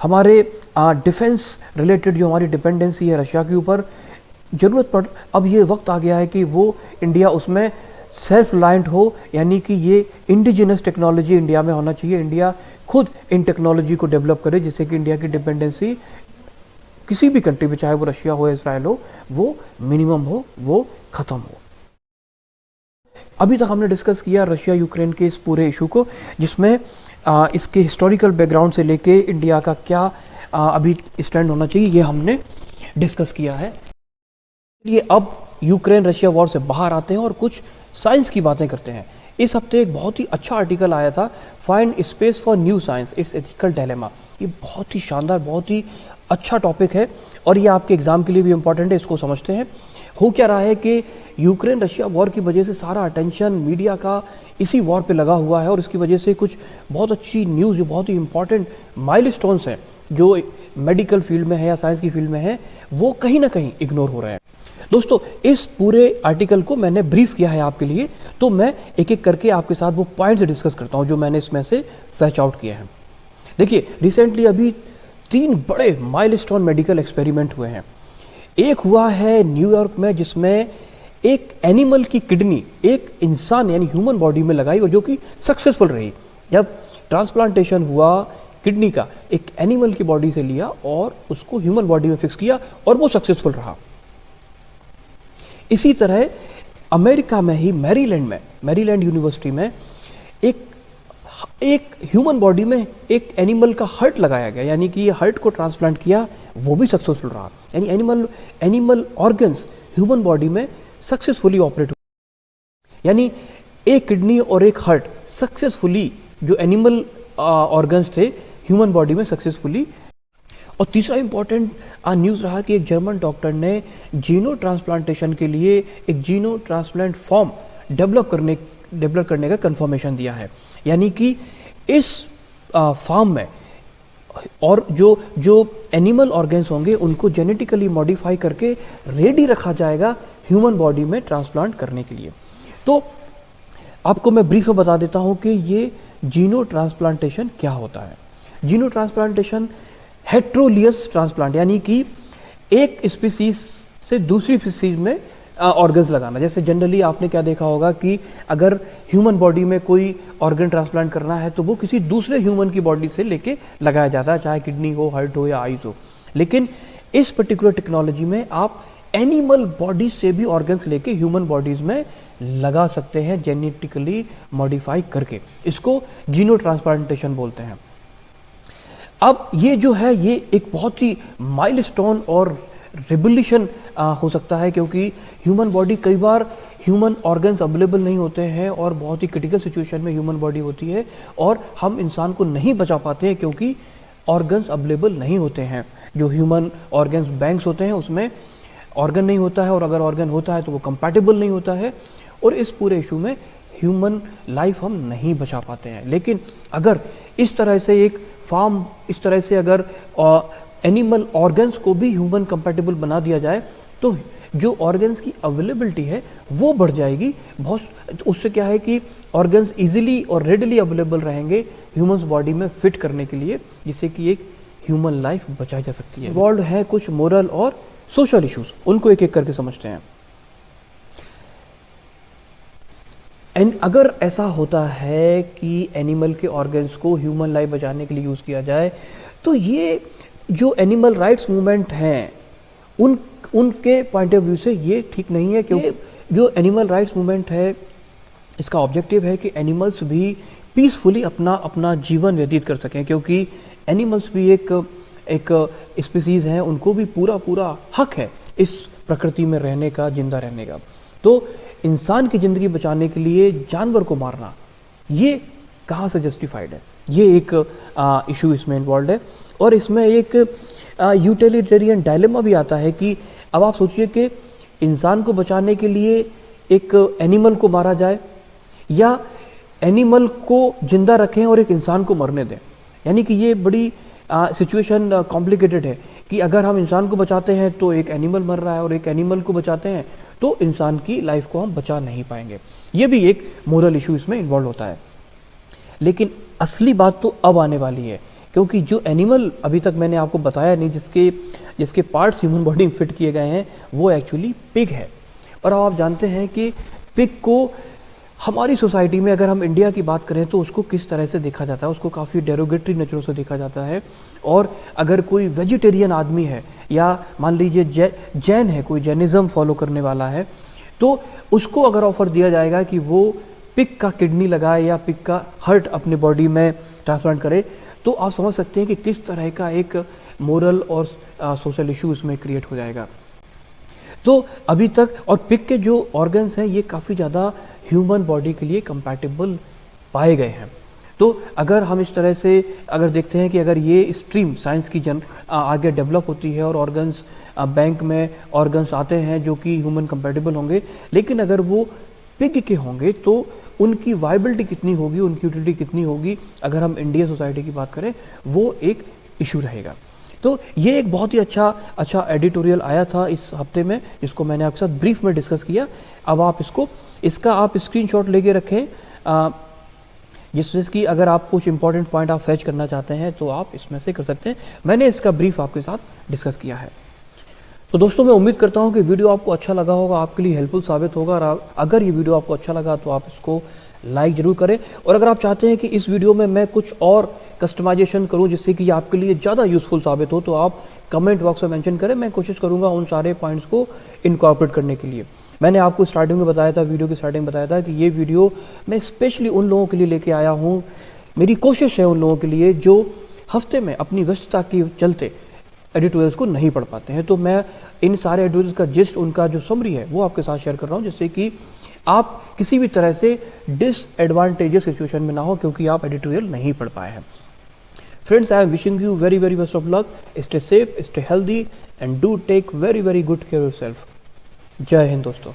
हमारे डिफेंस रिलेटेड जो हमारी डिपेंडेंसी है रशिया के ऊपर, ज़रूरत पड़, अब ये वक्त आ गया है कि वो इंडिया उसमें सेल्फ रिलायंट हो, यानी कि ये इंडिजिनस टेक्नोलॉजी इंडिया में होना चाहिए। इंडिया खुद इन टेक्नोलॉजी को डेवलप करे, जिससे कि इंडिया की डिपेंडेंसी किसी भी कंट्री पे, चाहे वो रशिया हो, इजराइल हो, वो मिनिमम हो, वो ख़त्म हो। अभी तक हमने डिस्कस किया रशिया यूक्रेन के इस पूरे इशू को, जिसमें इसके हिस्टोरिकल बैकग्राउंड से लेके इंडिया का क्या अभी स्टैंड होना चाहिए, ये हमने डिस्कस किया है। ये अब यूक्रेन रशिया वॉर से बाहर आते हैं और कुछ साइंस की बातें करते हैं। इस हफ्ते एक बहुत ही अच्छा आर्टिकल आया था, find space for new science, it's ethical dilemma. ये बहुत ही शानदार, बहुत ही अच्छा टॉपिक है, और ये आपके एग्जाम के लिए भी इम्पॉर्टेंट है। इसको समझते हैं। हो क्या रहा है कि यूक्रेन रशिया वॉर की वजह से सारा अटेंशन मीडिया का इसी वॉर पे लगा हुआ है, और इसकी वजह से कुछ बहुत अच्छी न्यूज़, जो बहुत ही इंपॉर्टेंट माइलस्टोन्स हैं जो मेडिकल फील्ड में है या साइंस की फील्ड में है, वो कहीं ना कहीं इग्नोर हो रहे हैं। दोस्तों, इस पूरे आर्टिकल को मैंने ब्रीफ किया है आपके लिए, तो मैं एक एक करके आपके साथ वो पॉइंट्स डिस्कस करता हूँ जो मैंने इसमें से फैच आउट किए हैं। देखिए, रिसेंटली अभी 3 बड़े माइलस्टोन मेडिकल एक्सपेरिमेंट हुए हैं। एक हुआ है न्यूयॉर्क में, जिसमें एक एनिमल की किडनी एक इंसान यानी ह्यूमन बॉडी में लगाई, और जो कि सक्सेसफुल रही। जब ट्रांसप्लांटेशन हुआ किडनी का, एक एनिमल की बॉडी से लिया और उसको ह्यूमन बॉडी में फिक्स किया, और वो सक्सेसफुल रहा। इसी तरह अमेरिका में ही मैरीलैंड यूनिवर्सिटी में एक ह्यूमन बॉडी में एक एनिमल का हार्ट लगाया गया, यानी कि ये हार्ट को ट्रांसप्लांट किया, वो भी सक्सेसफुल रहा। यानी एनिमल ऑर्गन्स ह्यूमन बॉडी में सक्सेसफुली ऑपरेट हुए, यानी एक किडनी और एक हार्ट सक्सेसफुली, जो एनिमल ऑर्गन्स थे ह्यूमन बॉडी में सक्सेसफुली। और तीसरा इंपॉर्टेंट न्यूज़ रहा कि एक जर्मन डॉक्टर ने जीनो ट्रांसप्लांटेशन के लिए एक जीनो ट्रांसप्लांट फॉर्म डेवलप करने का कंफर्मेशन दिया है। यानी कि इस फार्म में और जो एनिमल ऑर्गन्स होंगे उनको जेनेटिकली मॉडिफाई करके रेडी रखा जाएगा ह्यूमन बॉडी में ट्रांसप्लांट करने के लिए। तो आपको मैं ब्रीफ में बता देता हूँ कि ये जीनो ट्रांसप्लांटेशन क्या होता है। जीनो ट्रांसप्लांटेशन हेट्रोलियस ट्रांसप्लांट, यानी कि एक स्पीसीज से दूसरी स्पीसीज में ऑर्गन्स लगाना। जैसे जनरली आपने क्या देखा होगा कि अगर ह्यूमन बॉडी में कोई ऑर्गन ट्रांसप्लांट करना है तो वो किसी दूसरे ह्यूमन की बॉडी से लेके लगाया जाता है, चाहे किडनी हो, हार्ट हो या आईज हो। लेकिन इस पर्टिकुलर टेक्नोलॉजी में आप एनिमल बॉडी से भी ऑर्गन्स लेके ह्यूमन बॉडीज में लगा सकते हैं, जेनेटिकली मॉडिफाई करके। इसको जीनो ट्रांसप्लांटेशन बोलते हैं। अब ये जो है ये एक बहुत ही माइलस्टोन और रेवोल्यूशन हो सकता है, क्योंकि ह्यूमन बॉडी कई बार ह्यूमन ऑर्गन्स अवेलेबल नहीं होते हैं और बहुत ही क्रिटिकल सिचुएशन में ह्यूमन बॉडी होती है और हम इंसान को नहीं बचा पाते हैं क्योंकि ऑर्गन्स अवेलेबल नहीं होते हैं। जो ह्यूमन ऑर्गन्स बैंक्स होते हैं उसमें ऑर्गन नहीं होता है, और अगर ऑर्गन होता है तो वो कंपैटिबल नहीं होता है, और इस पूरे इशू में ह्यूमन लाइफ हम नहीं बचा पाते हैं। लेकिन अगर इस तरह से एक फार्म, इस तरह से अगर एनिमल ऑर्गन्स को भी ह्यूमन कंपैटिबल बना दिया जाए तो जो ऑर्गन्स की अवेलेबिलिटी है वो बढ़ जाएगी बहुत। उससे क्या है कि ऑर्गन्स इजीली और रेडली अवेलेबल रहेंगे ह्यूमन्स बॉडी में फिट करने के लिए, जिससे कि एक ह्यूमन लाइफ बचाई जा सकती है। इन्वॉल्व है कुछ मोरल और सोशल इश्यूज, उनको एक एक करके समझते हैं। अगर ऐसा होता है कि एनिमल के ऑर्गन्स को ह्यूमन लाइफ बचाने के लिए यूज़ किया जाए तो ये जो एनिमल राइट्स मूवमेंट हैं उनके पॉइंट ऑफ व्यू से ये ठीक नहीं है, क्योंकि जो एनिमल राइट्स मूवमेंट है इसका ऑब्जेक्टिव है कि एनिमल्स भी पीसफुली अपना जीवन व्यतीत कर सकें, क्योंकि एनिमल्स भी एक स्पीसीज़ हैं, उनको भी पूरा हक है इस प्रकृति में रहने का, जिंदा रहने का। तो इंसान की ज़िंदगी बचाने के लिए जानवर को मारना ये कहाँ से जस्टिफाइड है? ये एक इशू इसमें इन्वॉल्व है, और इसमें एक यूटिलिटेरियन डायलेमा भी आता है कि अब आप सोचिए कि इंसान को बचाने के लिए एक एनिमल को मारा जाए या एनिमल को जिंदा रखें और एक इंसान को मरने दें। यानी कि ये बड़ी सिचुएशन कॉम्प्लिकेटेड है कि अगर हम इंसान को बचाते हैं तो एक एनिमल मर रहा है, और एक एनिमल को बचाते हैं तो इंसान की लाइफ को हम बचा नहीं पाएंगे। ये भी एक मोरल इशू इसमें इन्वॉल्व होता है। लेकिन असली बात तो अब आने वाली है, क्योंकि जो एनिमल अभी तक मैंने आपको बताया नहीं, जिसके पार्ट्स ह्यूमन बॉडी में फिट किए गए हैं, वो एक्चुअली पिग है। और अब आप जानते हैं कि पिग को हमारी सोसाइटी में, अगर हम इंडिया की बात करें तो उसको किस तरह से देखा जाता है, उसको काफ़ी डेरोगेटरी नज़रों से देखा जाता है। और अगर कोई वेजिटेरियन आदमी है या मान लीजिए जैन है, कोई जैनिज़्म फॉलो करने वाला है, तो उसको अगर ऑफर दिया जाएगा कि वो पिग का किडनी लगाए या पिग का हार्ट अपने बॉडी में ट्रांसप्लांट करे, तो आप समझ सकते हैं कि किस तरह का एक मोरल और सोशल इशू इसमें क्रिएट हो जाएगा। तो अभी तक, और पिग के जो ऑर्गन्स हैं ये काफ़ी ज़्यादा ह्यूमन बॉडी के लिए कंपैटिबल पाए गए हैं। तो अगर हम इस तरह से अगर देखते हैं कि अगर ये स्ट्रीम साइंस की आगे डेवलप होती है और ऑर्गन्स बैंक में ऑर्गन्स आते हैं जो कि ह्यूमन कंपैटिबल होंगे, लेकिन अगर वो पिग के होंगे तो उनकी वायबिलिटी कितनी होगी, उनकी यूटिलिटी कितनी होगी, अगर हम इंडियन सोसाइटी की बात करें, वो एक इशू रहेगा। तो ये एक बहुत ही अच्छा एडिटोरियल आया था इस हफ्ते में, जिसको मैंने आपके साथ ब्रीफ में डिस्कस किया। अब आप इसका आप स्क्रीनशॉट लेके रखें, जिसमें कि अगर आप कुछ इंपॉर्टेंट पॉइंट आप फैच करना चाहते हैं तो आप इसमें से कर सकते हैं। मैंने इसका ब्रीफ आपके साथ डिस्कस किया है। तो दोस्तों, मैं उम्मीद करता हूं कि वीडियो आपको अच्छा लगा होगा, आपके लिए हेल्पफुल साबित होगा। और अगर ये वीडियो आपको अच्छा लगा तो आप इसको लाइक जरूर करें, और अगर आप चाहते हैं कि इस वीडियो में मैं कुछ और कस्टमाइजेशन करूं जिससे कि आपके लिए ज़्यादा यूजफुल साबित हो, तो आप कमेंट बॉक्स में मेंशन करें। मैं कोशिश करूंगा उन सारे पॉइंट्स को इनकॉर्पोरेट करने के लिए। मैंने आपको स्टार्टिंग में बताया था, वीडियो की स्टार्टिंग में बताया था कि ये वीडियो मैं स्पेशली उन लोगों के लिए लेके आया हूँ। मेरी कोशिश है उन लोगों के लिए जो हफ्ते में अपनी व्यस्तता के चलते एडिटोरियल्स को नहीं पढ़ पाते हैं। तो मैं इन सारे एडिटोरियल्स का जिस्ट, उनका जो समरी है वो आपके साथ शेयर कर रहा हूँ, जिससे कि आप किसी भी तरह से डिसएडवांटेजेस सिचुएशन में ना हो क्योंकि आप एडिटोरियल नहीं पढ़ पाए हैं। Friends, I am wishing you very best of luck. Stay safe, stay healthy, and do take very good care of yourself. जय हिंद दोस्तों।